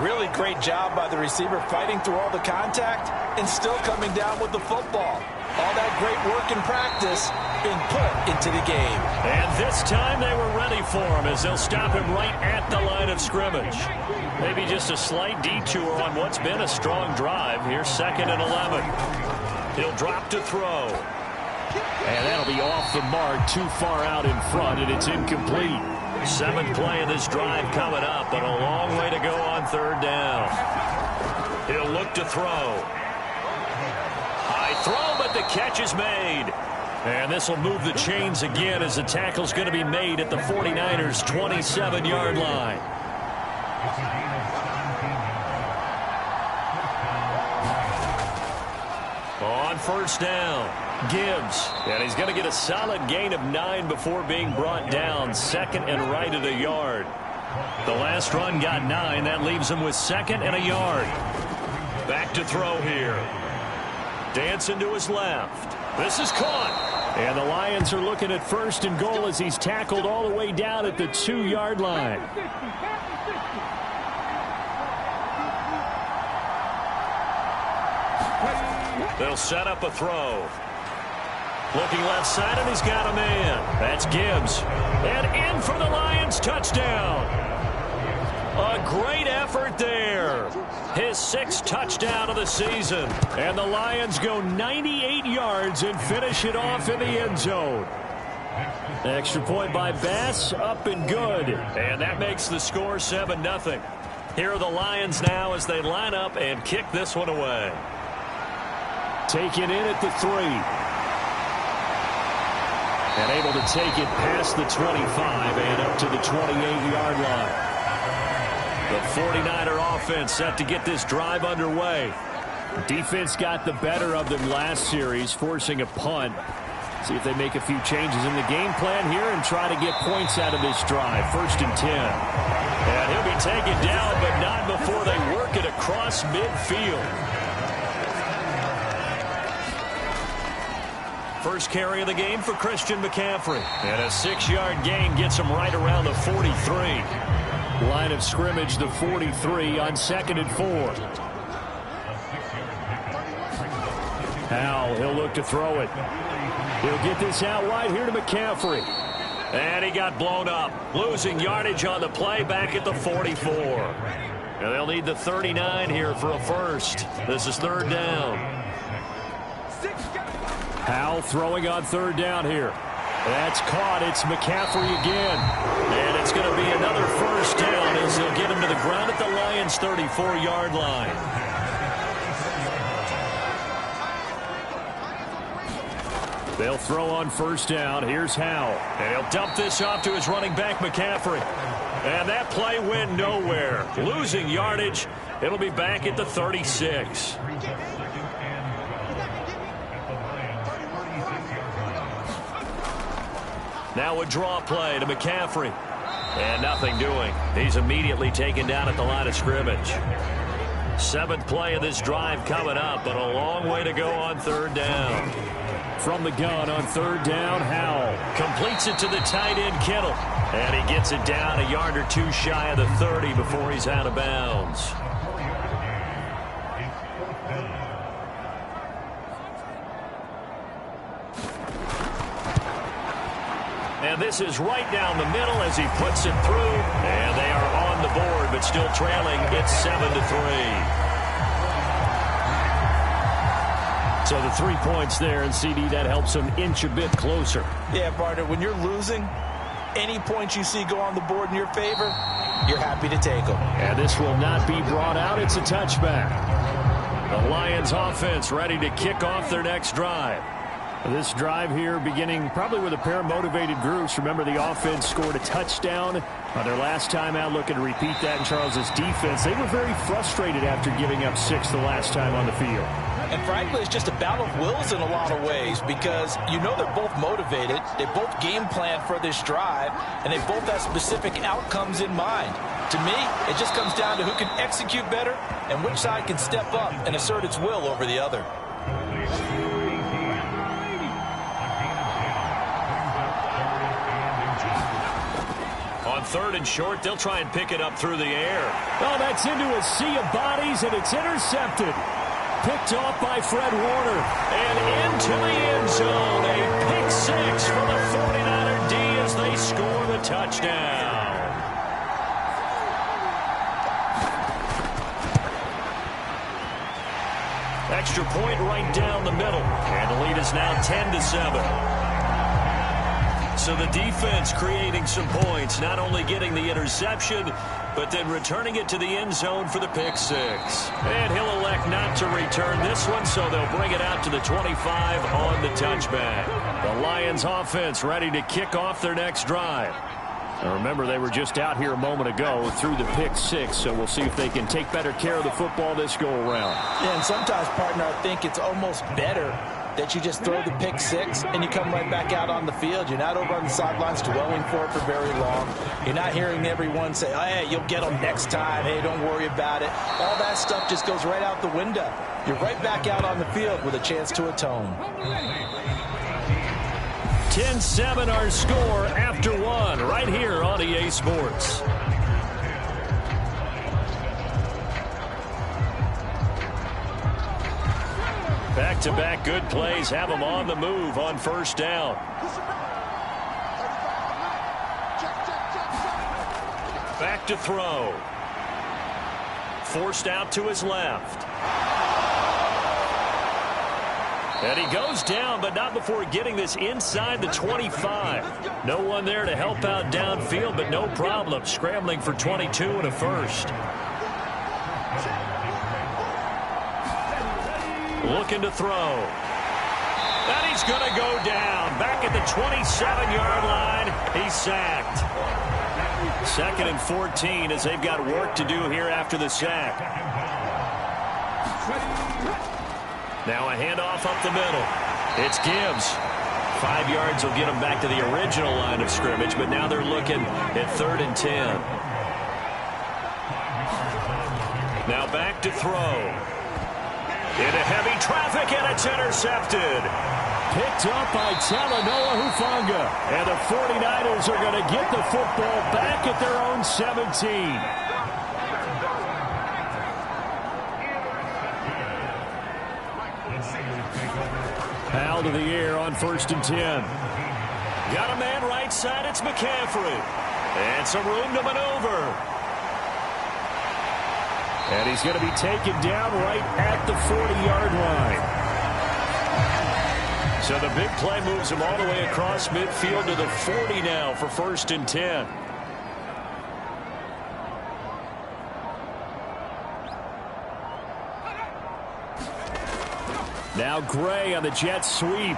Really great job by the receiver, fighting through all the contact and still coming down with the football. All that great work in practice being put into the game. And this time they were ready for him, as they'll stop him right at the line of scrimmage. Maybe just a slight detour on what's been a strong drive. Here's 2nd and 11. He'll drop to throw. And that'll be off the mark, too far out in front, and it's incomplete. 7th play of this drive coming up, but a long way to go on 3rd down. He'll look to throw. High throw, but the catch is made. And this will move the chains again, as the tackle's going to be made at the 49ers' 27-yard line. On 1st down, Gibbs. And he's going to get a solid gain of 9 before being brought down. 2nd and right at a yard. The last run got 9. That leaves him with 2nd and a yard. Back to throw here. Dancing to his left. This is caught. And the Lions are looking at 1st and goal as he's tackled all the way down at the 2-yard line. They'll set up a throw. Looking left side, and he's got a man. That's Gibbs. And in for the Lions touchdown. A great effort there. His 6th touchdown of the season. And the Lions go 98 yards and finish it off in the end zone. Extra point by Bass, up and good. And that makes the score 7-0. Here are the Lions now as they line up and kick this one away. Taken in at the 3. And able to take it past the 25 and up to the 28-yard line. The 49er offense set to get this drive underway. Defense got the better of them last series, forcing a punt. See if they make a few changes in the game plan here and try to get points out of this drive. 1st and 10. And he'll be taken down, but not before they work it across midfield. First carry of the game for Christian McCaffrey. And a 6-yard gain gets him right around the 43. Line of scrimmage, the 43 on 2nd and 4. Howell, he'll look to throw it. He'll get this out wide here to McCaffrey. And he got blown up. Losing yardage on the play back at the 44. And they'll need the 39 here for a first. This is 3rd down. Howell throwing on 3rd down here. That's caught. It's McCaffrey again. And it's going to be another first down as they'll get him to the ground at the Lions' 34-yard line. They'll throw on 1st down. Here's Howell. And he'll dump this off to his running back, McCaffrey. And that play went nowhere. Losing yardage. It'll be back at the 36. Now a draw play to McCaffrey. And nothing doing. He's immediately taken down at the line of scrimmage. 7th play of this drive coming up, but a long way to go on 3rd down. From the gun on 3rd down, Howell. Completes it to the tight end, Kittle. And he gets it down a yard or 2 shy of the 30 before he's out of bounds. And this is right down the middle as he puts it through. And they are on the board, but still trailing. It's 7-3. So the 3 points there, and CD, that helps them inch a bit closer. Yeah, partner, when you're losing, any points you see go on the board in your favor, you're happy to take them. And this will not be brought out. It's a touchback. The Lions offense ready to kick off their next drive. This drive here beginning probably with a pair of motivated groups. Remember, the offense scored a touchdown on their last time out, looking to repeat that in Charles's defense. They were very frustrated after giving up 6 the last time on the field. And frankly, it's just a battle of wills in a lot of ways because you know they're both motivated. They both game plan for this drive, and they both have specific outcomes in mind. To me, it just comes down to who can execute better and which side can step up and assert its will over the other. On 3rd and short, they'll try and pick it up through the air. Oh, that's into a sea of bodies, and it's intercepted. Picked off by Fred Warner. And into the end zone. A pick 6 for the 49er D as they score the touchdown. Extra point right down the middle. And the lead is now 10-7. So the defense creating some points, not only getting the interception, but then returning it to the end zone for the pick 6. And he'll elect not to return this one, so they'll bring it out to the 25 on the touchback. The Lions offense ready to kick off their next drive. Now remember, they were just out here a moment ago through the pick 6, so we'll see if they can take better care of the football this go-around. Yeah, and sometimes, partner, I think it's almost better that you just throw the pick 6 and you come right back out on the field. You're not over on the sidelines dwelling for it for very long. You're not hearing everyone say, oh, hey, you'll get them next time. Hey, don't worry about it. All that stuff just goes right out the window. You're right back out on the field with a chance to atone. 10-7 our score after one right here on EA Sports. Back-to-back good plays have them on the move on first down. Back to throw. Forced out to his left. And he goes down, but not before getting this inside the 25. No one there to help out downfield, but no problem. Scrambling for 22 and a first. Looking to throw. And he's going to go down. Back at the 27-yard line. He's sacked. 2nd and 14 as they've got work to do here after the sack. Now a handoff up the middle. It's Gibbs. 5 yards will get him back to the original line of scrimmage, but now they're looking at 3rd and 10. Now back to throw. Into heavy traffic, and it's intercepted. Picked up by Talanoa Hufanga. And the 49ers are going to get the football back at their own 17. Powell to the air on 1st and 10. Got a man right side, it's McCaffrey. And some room to maneuver. And he's going to be taken down right at the 40-yard line. So the big play moves him all the way across midfield to the 40 now for 1st and 10. Now Gray on the jet sweep.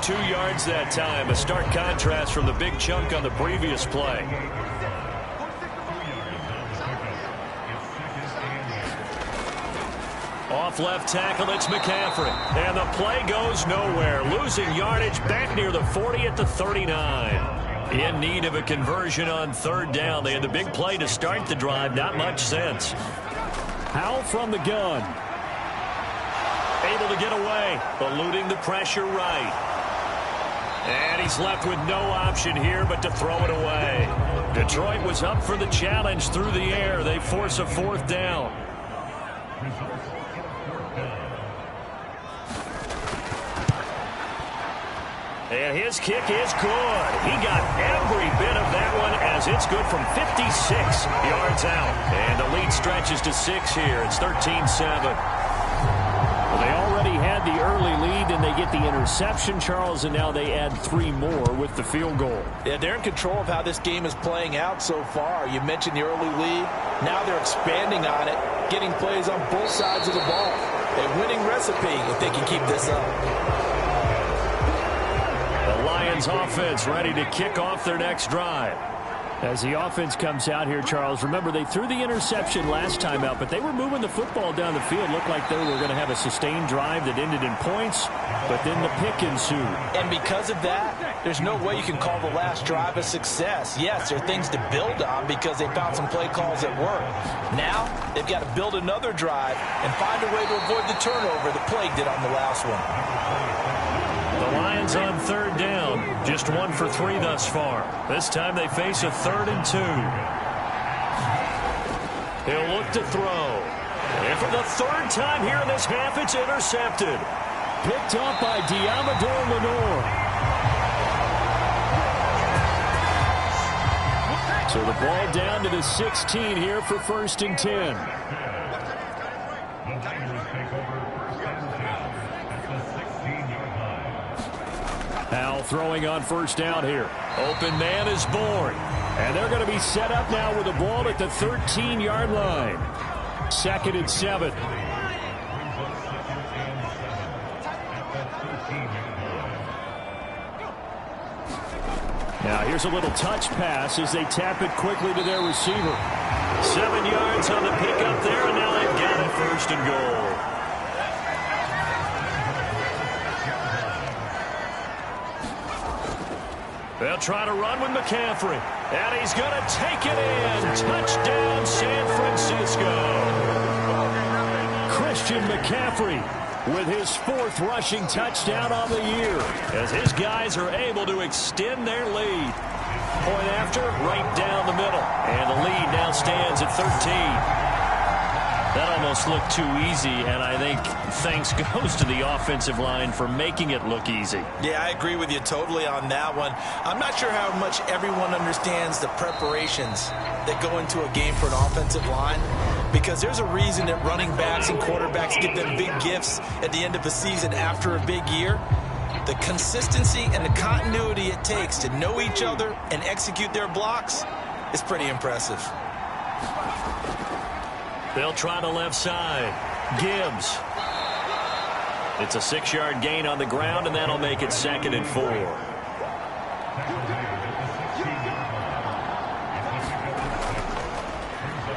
2 yards that time. A stark contrast from the big chunk on the previous play. Off left tackle, it's McCaffrey. And the play goes nowhere. Losing yardage back near the 40 at the 39. In need of a conversion on 3rd down. They had the big play to start the drive. Not much sense. Powell from the gun. Able to get away. Eluding the pressure right. And he's left with no option here but to throw it away. Detroit was up for the challenge through the air. They force a 4th down. And his kick is good. He got every bit of that one as it's good from 56 yards out. And the lead stretches to 6 here. It's 13-7. Well, they already had the early lead, and they get the interception, Charles, and now they add 3 more with the field goal. Yeah, they're in control of how this game is playing out so far. You mentioned the early lead. Now they're expanding on it, getting plays on both sides of the ball. A winning recipe if they can keep this up. The Lions offense ready to kick off their next drive. As the offense comes out here, Charles, remember they threw the interception last time out, but they were moving the football down the field. Looked like they were going to have a sustained drive that ended in points, but then the pick ensued. And because of that, there's no way you can call the last drive a success. Yes, there are things to build on because they found some play calls that work. Now, they've got to build another drive and find a way to avoid the turnover the plague did on the last one. The Lions on 3rd down. Just 1 for 3 thus far. This time they face a 3rd and 2. He'll look to throw. And for the 3rd time here in this half, it's intercepted. Picked up by Diamador Lenore. So the ball down to the 16 here for 1st and 10. Powell throwing on 1st down here. Open man is born. And they're going to be set up now with the ball at the 13-yard line. 2nd and 7. Now here's a little touch pass as they tap it quickly to their receiver. 7 yards on the pickup there, and now they've got it 1st and goal. They'll try to run with McCaffrey. And he's going to take it in. Touchdown, San Francisco. Christian McCaffrey with his 4th rushing touchdown on the year, as his guys are able to extend their lead. Point after, right down the middle. And the lead now stands at 13. That almost looked too easy, and I think thanks goes to the offensive line for making it look easy. Yeah, I agree with you totally on that one. I'm not sure how much everyone understands the preparations that go into a game for an offensive line, because there's a reason that running backs and quarterbacks get them big gifts at the end of a season after a big year. The consistency and the continuity it takes to know each other and execute their blocks is pretty impressive. They'll try the left side. Gibbs. It's a 6-yard gain on the ground, and that'll make it 2nd and 4.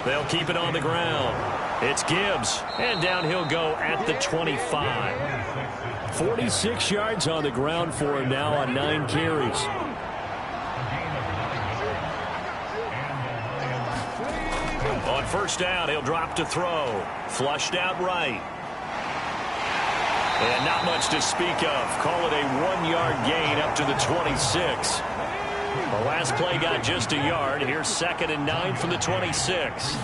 They'll keep it on the ground. It's Gibbs, and down he'll go at the 25. 46 yards on the ground for him now on 9 carries. On first down, he'll drop to throw. Flushed out right. And not much to speak of. Call it a 1-yard gain up to the 26. The last play got just a yard. Here's 2nd and 9 from the 26.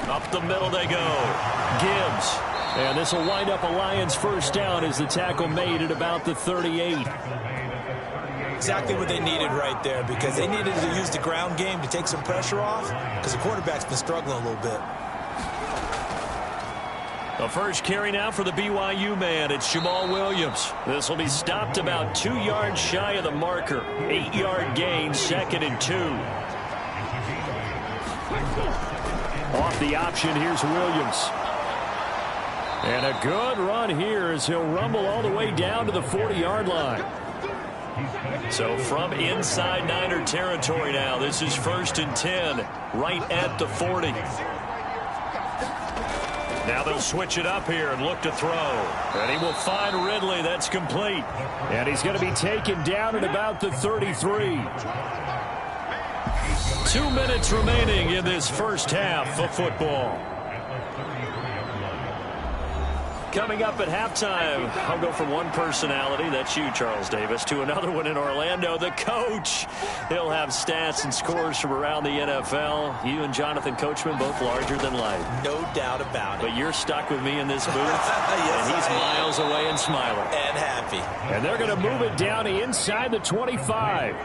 Up the middle they go. Gibbs. And this will wind up a Lions first down as the tackle made at about the 38. Exactly what they needed right there, because they needed to use the ground game to take some pressure off, because the quarterback's been struggling a little bit. The first carry now for the BYU man. It's Jamal Williams. This will be stopped about 2 yards shy of the marker. 8-yard gain, 2nd and 2. Off the option, here's Williams. And a good run here as he'll rumble all the way down to the 40-yard line. So from inside Niner territory now, this is 1st and 10, right at the 40. Now they'll switch it up here and look to throw. And he will find Ridley. That's complete. And he's going to be taken down at about the 33. 2 minutes remaining in this first half of football. Coming up at halftime, I'll go from one personality, that's you, Charles Davis, to another one in Orlando, the coach. He'll have stats and scores from around the NFL. You and Jonathan Coachman, both larger than life. No doubt about it. But you're stuck with me in this booth, yes, and he's miles away and smiling. And happy. And they're going to move it down inside the 25.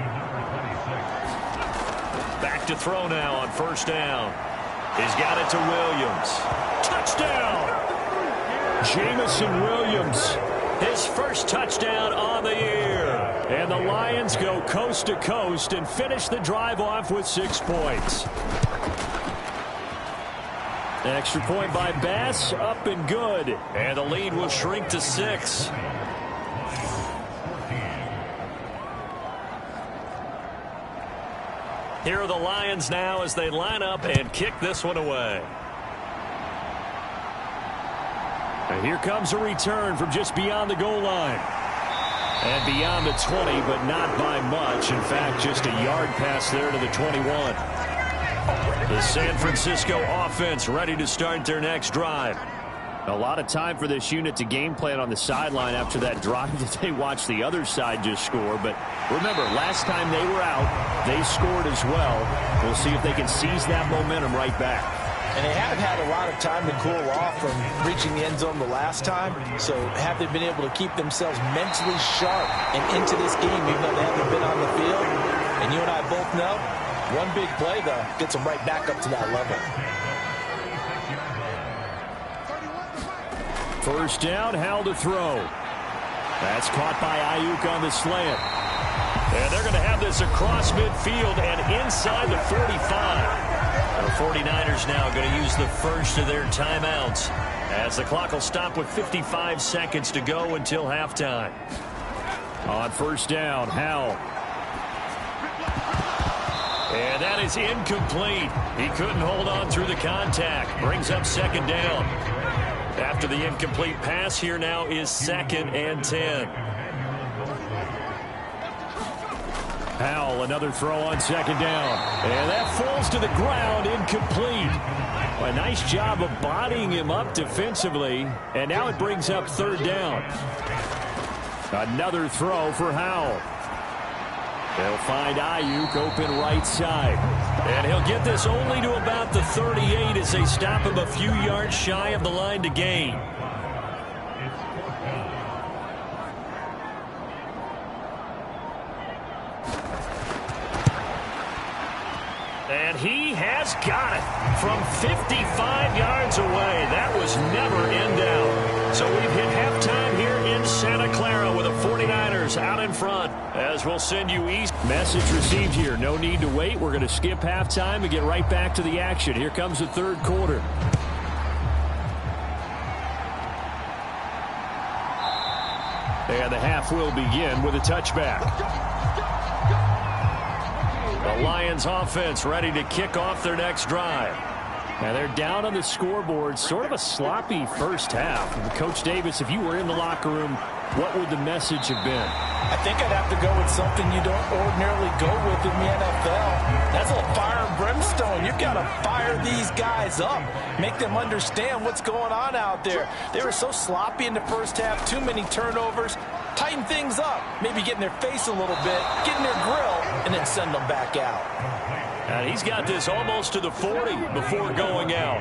Back to throw now on first down. He's got it to Williams. Touchdown! Jamison Williams, his first touchdown on the year. And the Lions go coast to coast and finish the drive off with 6 points. Extra point by Bass, up and good. And the lead will shrink to 6. Here are the Lions now as they line up and kick this one away. And here comes a return from just beyond the goal line. And beyond the 20, but not by much. In fact, just a yard pass there to the 21. The San Francisco offense ready to start their next drive. A lot of time for this unit to game plan on the sideline after that drive that they watched the other side just score. But remember, last time they were out, they scored as well. We'll see if they can seize that momentum right back. And they have had a lot of time to cool off from reaching the end zone the last time. So have they been able to keep themselves mentally sharp and into this game, even though they haven't been on the field? And you and I both know, one big play, though, gets them right back up to that level. First down, Howell to throw. That's caught by Ayuk on the slant. And they're going to have this across midfield and inside the 45. The 49ers now going to use the first of their timeouts as the clock will stop with 55 seconds to go until halftime. On first down, Howell. And that is incomplete. He couldn't hold on through the contact. Brings up second down. After the incomplete pass, here now is 2nd and 10. Howell, another throw on second down. And that falls to the ground, incomplete. A nice job of bodying him up defensively. And now it brings up third down. Another throw for Howell. They'll find Ayuk open right side. And he'll get this only to about the 38 as they stop him a few yards shy of the line to gain. And he has got it from 55 yards away. That was never in doubt. So we've hit halftime here in Santa Clara with the 49ers out in front as we'll send you east. Message received here. No need to wait. We're going to skip halftime and get right back to the action. Here comes the third quarter. And the half will begin with a touchback. The Lions offense ready to kick off their next drive. Now they're down on the scoreboard. Sort of a sloppy first half. And Coach Davis, if you were in the locker room, what would the message have been? I think I'd have to go with something you don't ordinarily go with in the NFL. That's a little fire and brimstone. You've got to fire these guys up. Make them understand what's going on out there. They were so sloppy in the first half. Too many turnovers. Tighten things up. Maybe get in their face a little bit. Get in their grill. And then send them back out. And he's got this almost to the 40 before going out.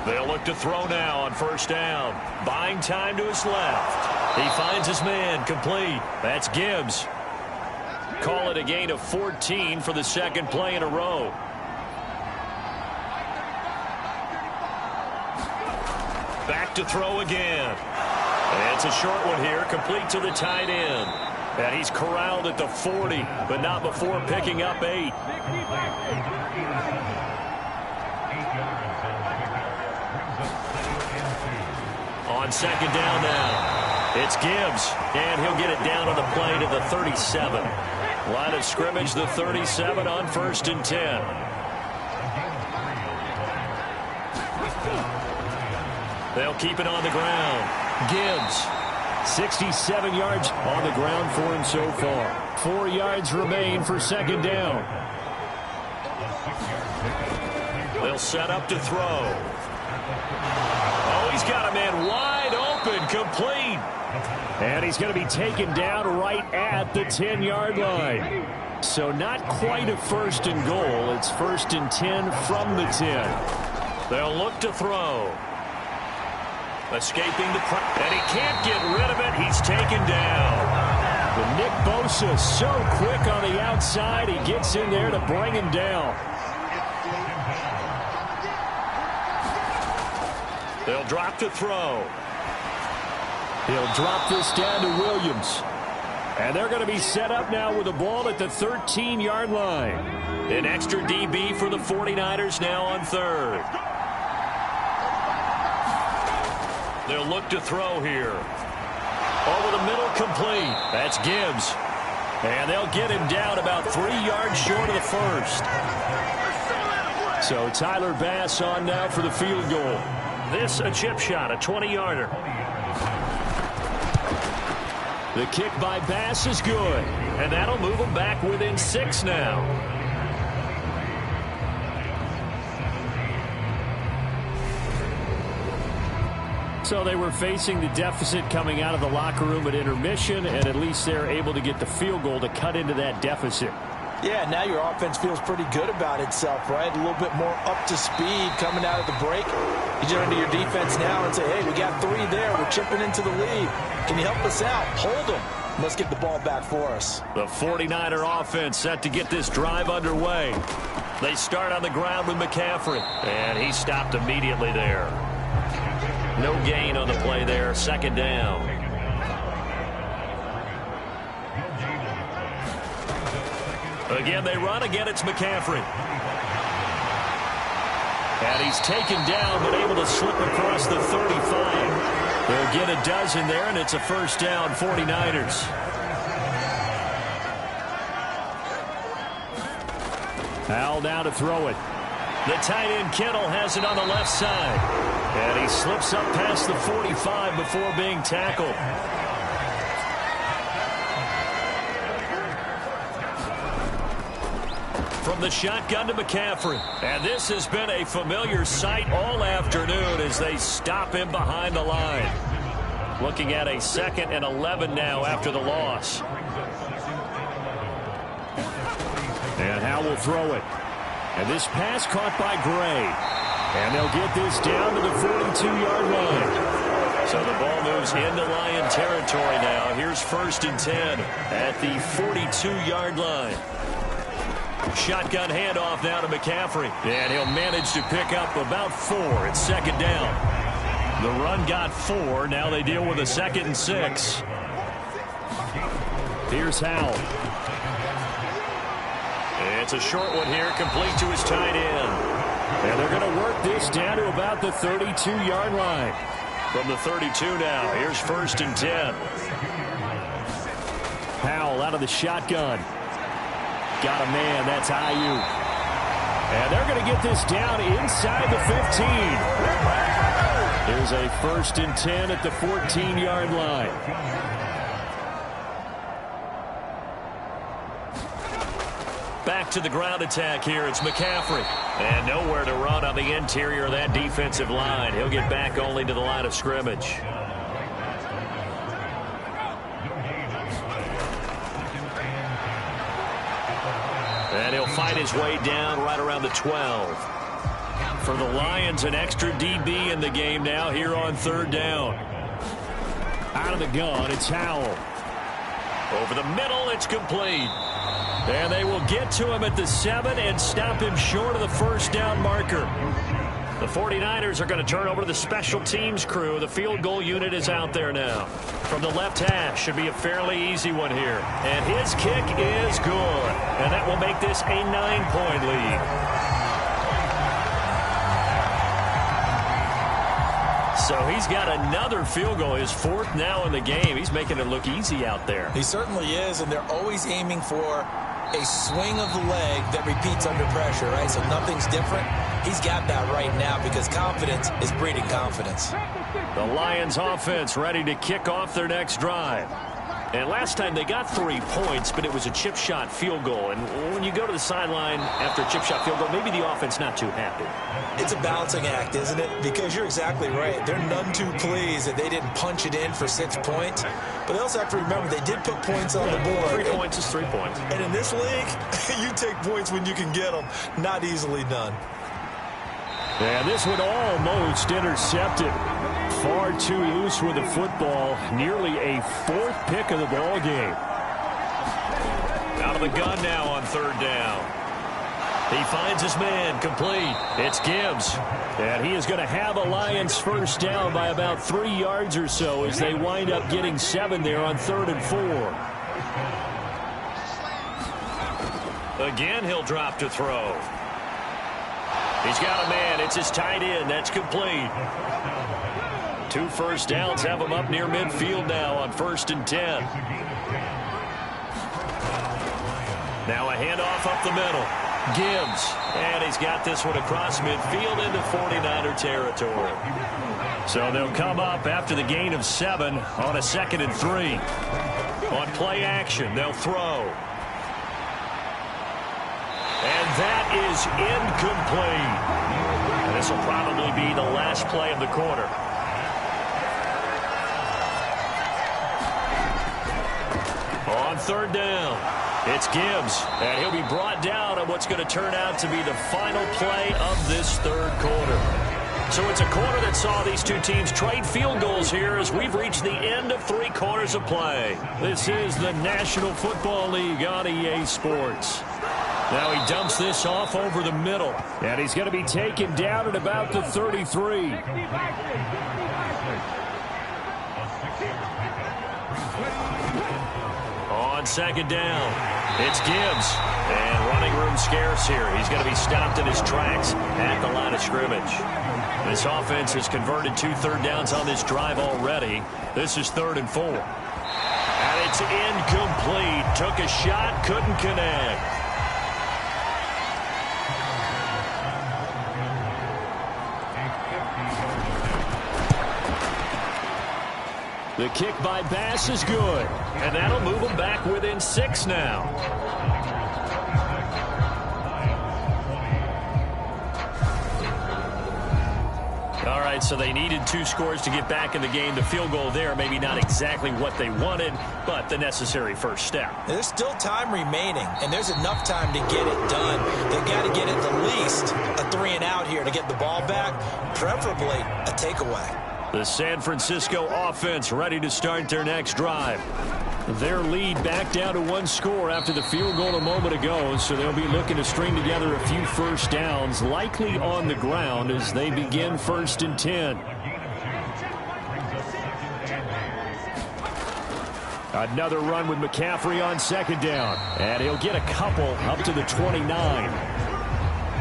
They'll look to throw now on first down. Buying time to his left. He finds his man complete. That's Gibbs. Call it a gain of 14 for the second play in a row. Back to throw again. And it's a short one here, complete to the tight end. And he's corralled at the 40, but not before picking up 8. On second down now, it's Gibbs, and he'll get it down on the play to the 37. Line of scrimmage, the 37 on 1st and 10. They'll keep it on the ground. Gibbs, 67 yards on the ground for him so far. 4 yards remain for second down. They'll set up to throw. Oh, he's got a man wide open, complete. And he's going to be taken down right at the 10-yard line. So not quite a 1st and goal. It's 1st and 10 from the 10. They'll look to throw. Escaping the pressure, and he can't get rid of it. He's taken down. But Nick Bosa so quick on the outside. He gets in there to bring him down. They'll drop to throw. He'll drop this down to Williams. And they're going to be set up now with the ball at the 13-yard line. An extra DB for the 49ers now on 3rd. They'll look to throw here. Over the middle, complete. That's Gibbs. And they'll get him down about 3 yards short of the 1st. So Tyler Bass on now for the field goal. This a chip shot, a 20-yarder. The kick by Bass is good. And that'll move him back within 6 now. So they were facing the deficit coming out of the locker room at intermission, and at least they're able to get the field goal to cut into that deficit. Yeah, now your offense feels pretty good about itself, right? A little bit more up to speed coming out of the break. You turn to your defense now and say, hey, we got 3 there. We're chipping into the lead. Can you help us out? Hold them. Let's get the ball back for us. The 49er offense set to get this drive underway. They start on the ground with McCaffrey, and he stopped immediately there. No gain on the play there. Second down. Again, they run. Again, it's McCaffrey. And he's taken down, but able to slip across the 35. They'll get a dozen there, and it's a first down, 49ers. Howell now to throw it. The tight end Kittle has it on the left side. And he slips up past the 45 before being tackled. From the shotgun to McCaffrey. And this has been a familiar sight all afternoon as they stop him behind the line. Looking at a 2nd and 11 now after the loss. And Howe will throw it. And this pass caught by Gray. And they'll get this down to the 42-yard line. So the ball moves into Lion territory now. Here's 1st and 10 at the 42-yard line. Shotgun handoff now to McCaffrey. And he'll manage to pick up about 4 at 2nd down. The run got 4. Now they deal with a 2nd and 6. Here's Howell. It's a short one here, complete to his tight end. And they're going to work this down to about the 32-yard line. From the 32 now, here's 1st and 10. Howell out of the shotgun. Got a man, that's Ayuk. And they're going to get this down inside the 15. Here's a 1st and 10 at the 14-yard line. Back to the ground attack here. It's McCaffrey. And nowhere to run on the interior of that defensive line. He'll get back only to the line of scrimmage. And he'll fight his way down right around the 12. For the Lions, an extra DB in the game now here on 3rd down. Out of the gun, it's Howell. Over the middle, it's complete. And they will get to him at the 7 and stop him short of the 1st down marker. The 49ers are going to turn over to the special teams crew. The field goal unit is out there now. From the left hash, should be a fairly easy one here. And his kick is good. And that will make this a 9-point lead. So he's got another field goal, his 4th now in the game. He's making it look easy out there. He certainly is, and they're always aiming for a swing of the leg that repeats under pressure, right? So nothing's different. He's got that right now because confidence is breeding confidence. The Lions offense ready to kick off their next drive. And last time they got 3 points, but it was a chip shot field goal. And when you go to the sideline after a chip shot field goal, maybe the offense not too happy. It's a balancing act, isn't it? Because you're exactly right. They're none too pleased that they didn't punch it in for 6 points. But they also have to remember they did put points on the board. 3 points is 3 points. And in this league, you take points when you can get them. Not easily done. And this one almost intercepted. Far too loose with the football. Nearly a 4th pick of the ball game. Out of the gun now on 3rd down. He finds his man, complete. It's Gibbs. And he is going to have a Lions 1st down by about 3 yards or so as they wind up getting 7 there on 3rd and 4. Again, he'll drop to throw. He's got a man. It's his tight end. That's complete. 2 first downs have him up near midfield now on 1st and 10. Now a handoff up the middle. Gibbs. And he's got this one across midfield into 49er territory. So they'll come up after the gain of 7 on a 2nd and 3. On play action, they'll throw. And that is incomplete. And this will probably be the last play of the quarter. On 3rd down, it's Gibbs. And he'll be brought down on what's going to turn out to be the final play of this 3rd quarter. So it's a quarter that saw these two teams trade field goals here as we've reached the end of 3 quarters of play. This is the National Football League on EA Sports. Now he dumps this off over the middle. And he's going to be taken down at about the 33. On 2nd down, it's Gibbs. And running room scarce here. He's going to be stopped in his tracks at the line of scrimmage. This offense has converted 2 third downs on this drive already. This is 3rd and 4. And it's incomplete. Took a shot, couldn't connect. The kick by Bass is good. And that'll move them back within 6 now. All right, so they needed 2 scores to get back in the game. The field goal there, maybe not exactly what they wanted, but the necessary first step. There's still time remaining, and there's enough time to get it done. They've got to get at the least a 3-and-out here to get the ball back, preferably a takeaway. The San Francisco offense ready to start their next drive. Their lead back down to 1 score after the field goal a moment ago, so they'll be looking to string together a few first downs, likely on the ground as they begin 1st and 10. Another run with McCaffrey on 2nd down, and he'll get a couple up to the 29.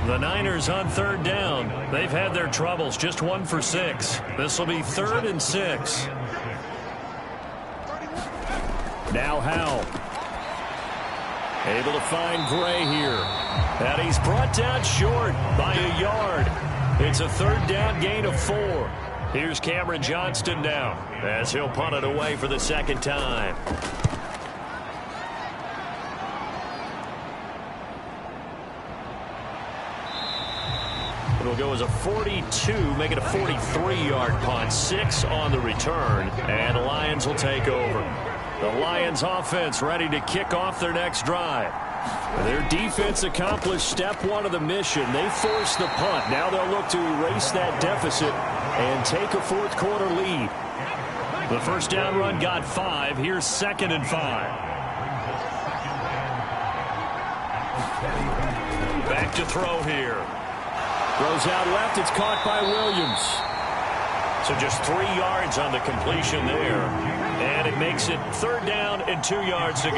The Niners on 3rd down. They've had their troubles, just 1 for 6. This will be 3rd and 6. Now Howell. Able to find Gray here. And he's brought down short by a yard. It's a 3rd down gain of 4. Here's Cameron Johnston now as he'll punt it away for the 2nd time. It'll go as a 42, make it a 43-yard punt. 6 on the return, and the Lions will take over. The Lions offense ready to kick off their next drive. Their defense accomplished step 1 of the mission. They forced the punt. Now they'll look to erase that deficit and take a 4th quarter lead. The first down run got 5. Here's 2nd and 5. Back to throw here. Throws out left. It's caught by Williams. So just 3 yards on the completion there. And it makes it 3rd down and 2 yards to go.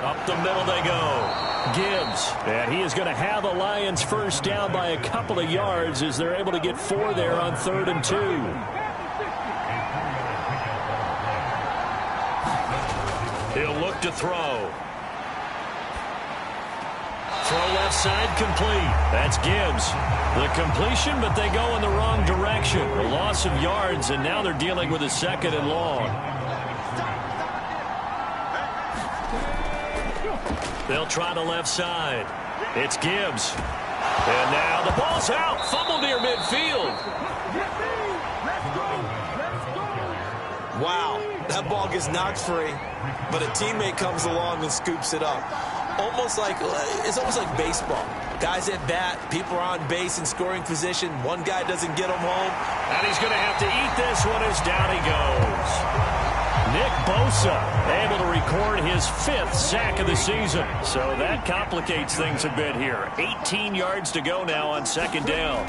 Up the middle they go. Gibbs. And he is going to have the Lions first down by a couple of yards as they're able to get 4 there on 3rd and 2. He'll look to throw. Throw left side complete. That's Gibbs. The completion, but they go in the wrong direction. A loss of yards, and now they're dealing with a 2nd and long. They'll try the left side. It's Gibbs. And now the ball's out. Fumble near midfield. Wow, that ball gets knocked free, but a teammate comes along and scoops it up. It's almost like baseball. Guys at bat, people are on base in scoring position. One guy doesn't get him home. And he's going to have to eat this one as down he goes. Nick Bosa able to record his 5th sack of the season. So that complicates things a bit here. 18 yards to go now on 2nd down.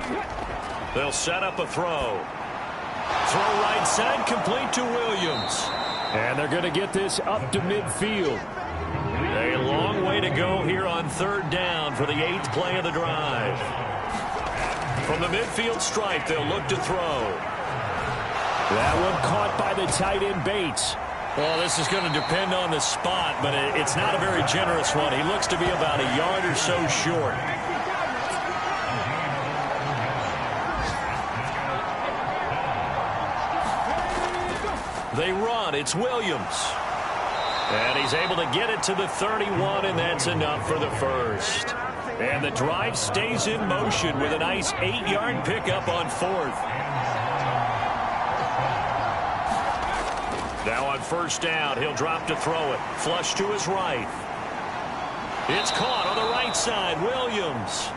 They'll set up a throw. Throw right side complete to Williams. And they're going to get this up to midfield. A long way to go here on 3rd down for the 8th play of the drive. From the midfield stripe, they'll look to throw. That one caught by the tight end Bates. Well, this is going to depend on the spot, but it's not a very generous one. He looks to be about a yard or so short. They run. It's Williams. And he's able to get it to the 31, and that's enough for the first. And the drive stays in motion with a nice 8-yard pickup on 4th. Now on 1st down, he'll drop to throw it. Flush to his right. It's caught on the right side. Williams.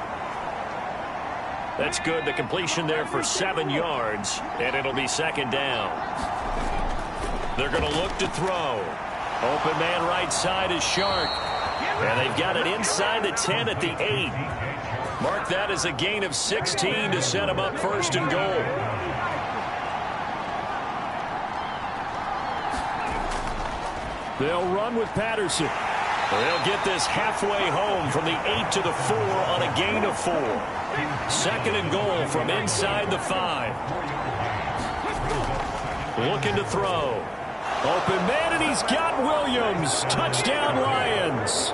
That's good. The completion there for 7 yards, and it'll be 2nd down. They're going to look to throw. Open man right side is Shark. And they've got it inside the 10 at the 8. Mark that as a gain of 16 to set them up 1st and goal. They'll run with Patterson. They'll get this halfway home from the 8 to the 4 on a gain of 4. 2nd and goal from inside the 5. Looking to throw. Open man, and he's got Williams. Touchdown, Lions.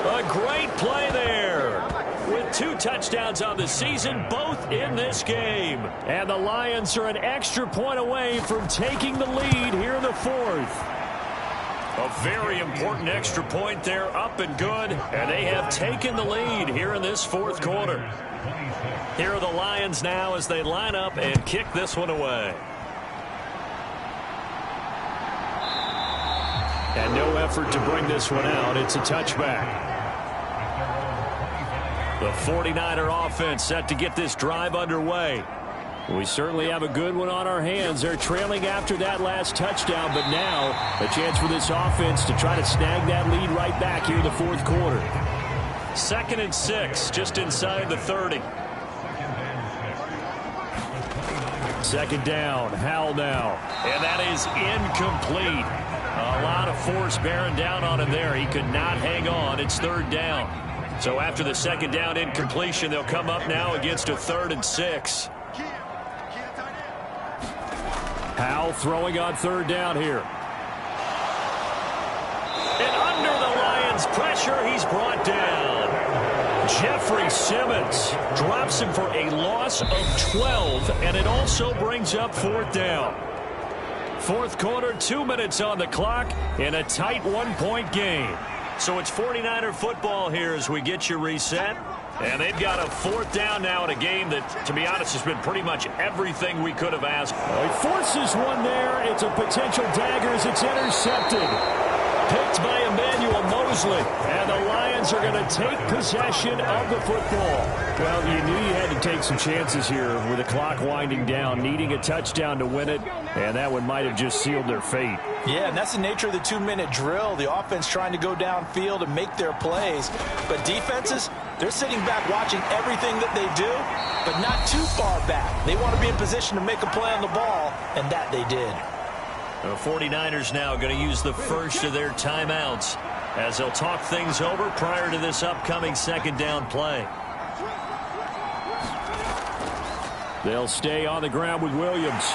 A great play there. with 2 touchdowns on the season, both in this game. And the Lions are an extra point away from taking the lead here in the 4th. A very important extra point there, up and good. And they have taken the lead here in this 4th quarter. Here are the Lions now as they line up and kick this one away. And no effort to bring this one out. It's a touchback. The 49er offense set to get this drive underway. We certainly have a good one on our hands. They're trailing after that last touchdown, but now a chance for this offense to try to snag that lead right back here in the 4th quarter. 2nd and 6, just inside the 30. 2nd down, Howell now. And that is incomplete. A lot of force bearing down on him there. He could not hang on. It's 3rd down. So after the 2nd down incompletion, they'll come up now against a 3rd and 6. Howell throwing on 3rd down here. And under the Lions' pressure, he's brought down. Jeffrey Simmons drops him for a loss of 12, and it also brings up 4th down. 4th quarter, 2 minutes on the clock in a tight 1-point game. So it's 49er football here as we get you reset. And they've got a 4th down now in a game that, to be honest, has been pretty much everything we could have asked. He forces one there. It's a potential dagger as it's intercepted. Picked by Emmanuel Mosley. And the Lions are going to take possession of the football. Well, you knew you had to take some chances here with the clock winding down, needing a touchdown to win it. And that one might have just sealed their fate. Yeah, and that's the nature of the 2-minute drill. The offense trying to go downfield and make their plays. But defenses, they're sitting back watching everything that they do, but not too far back. They want to be in position to make a play on the ball, and that they did. The 49ers now going to use the first of their timeouts as they'll talk things over prior to this upcoming 2nd down play. They'll stay on the ground with Williams.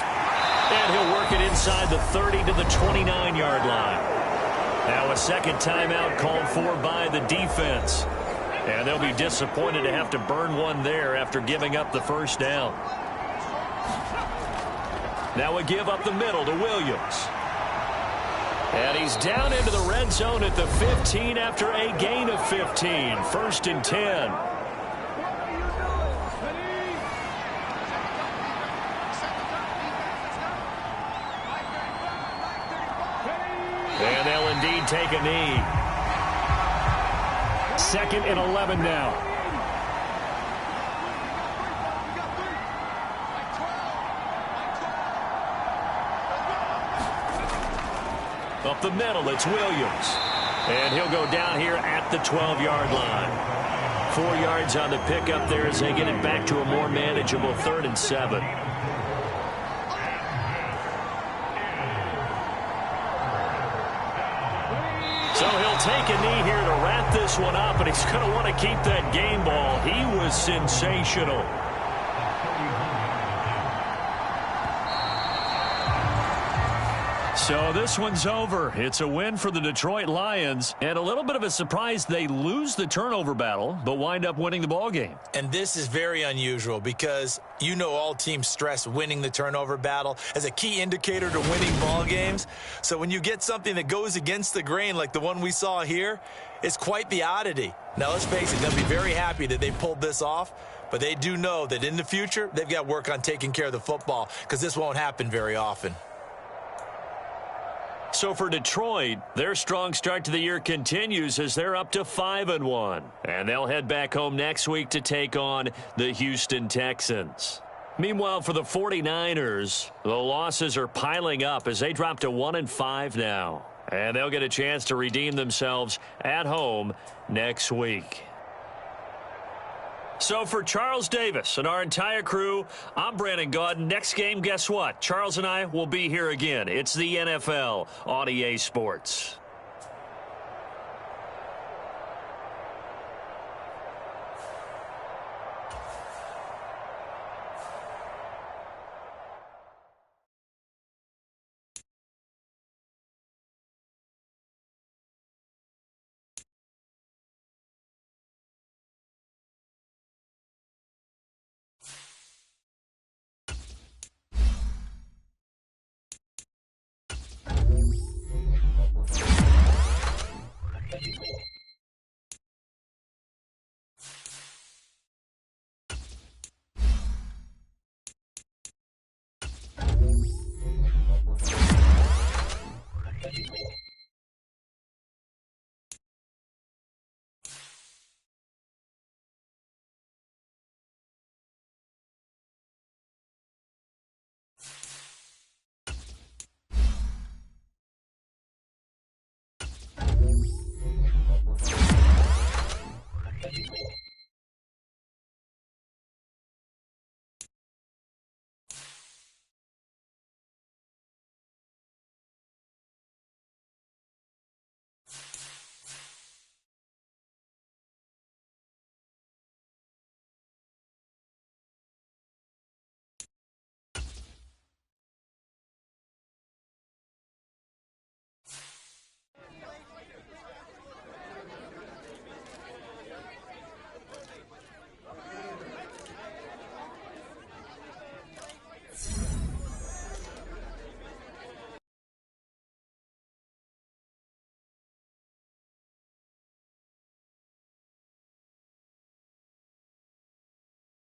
And he'll work it inside the 30 to the 29-yard line. Now a 2nd timeout called for by the defense. And they'll be disappointed to have to burn one there after giving up the 1st down. Now we give up the middle to Williams. And he's down into the red zone at the 15 after a gain of 15. 1st and 10. And they'll indeed take a knee. 2nd and 11 now. Up the middle, it's Williams. And he'll go down here at the 12-yard line. 4 yards on the pickup there as they get it back to a more manageable 3rd and 7. So he'll take a knee here to wrap this one up, and he's going to want to keep that game ball. He was sensational. So this one's over. It's a win for the Detroit Lions, and a little bit of a surprise they lose the turnover battle, but wind up winning the ball game. And this is very unusual because you know all teams stress winning the turnover battle as a key indicator to winning ball games. So when you get something that goes against the grain like the one we saw here, it's quite the oddity. Now let's face it, they'll be very happy that they pulled this off, but they do know that in the future they've got to work on taking care of the football because this won't happen very often. So for Detroit, their strong start to the year continues as they're up to 5-1. And they'll head back home next week to take on the Houston Texans. Meanwhile, for the 49ers, the losses are piling up as they drop to 1-5 now. And they'll get a chance to redeem themselves at home next week. So for Charles Davis and our entire crew, I'm Brandon Gaudin. Next game, guess what? Charles and I will be here again. It's the NFL on EA Sports.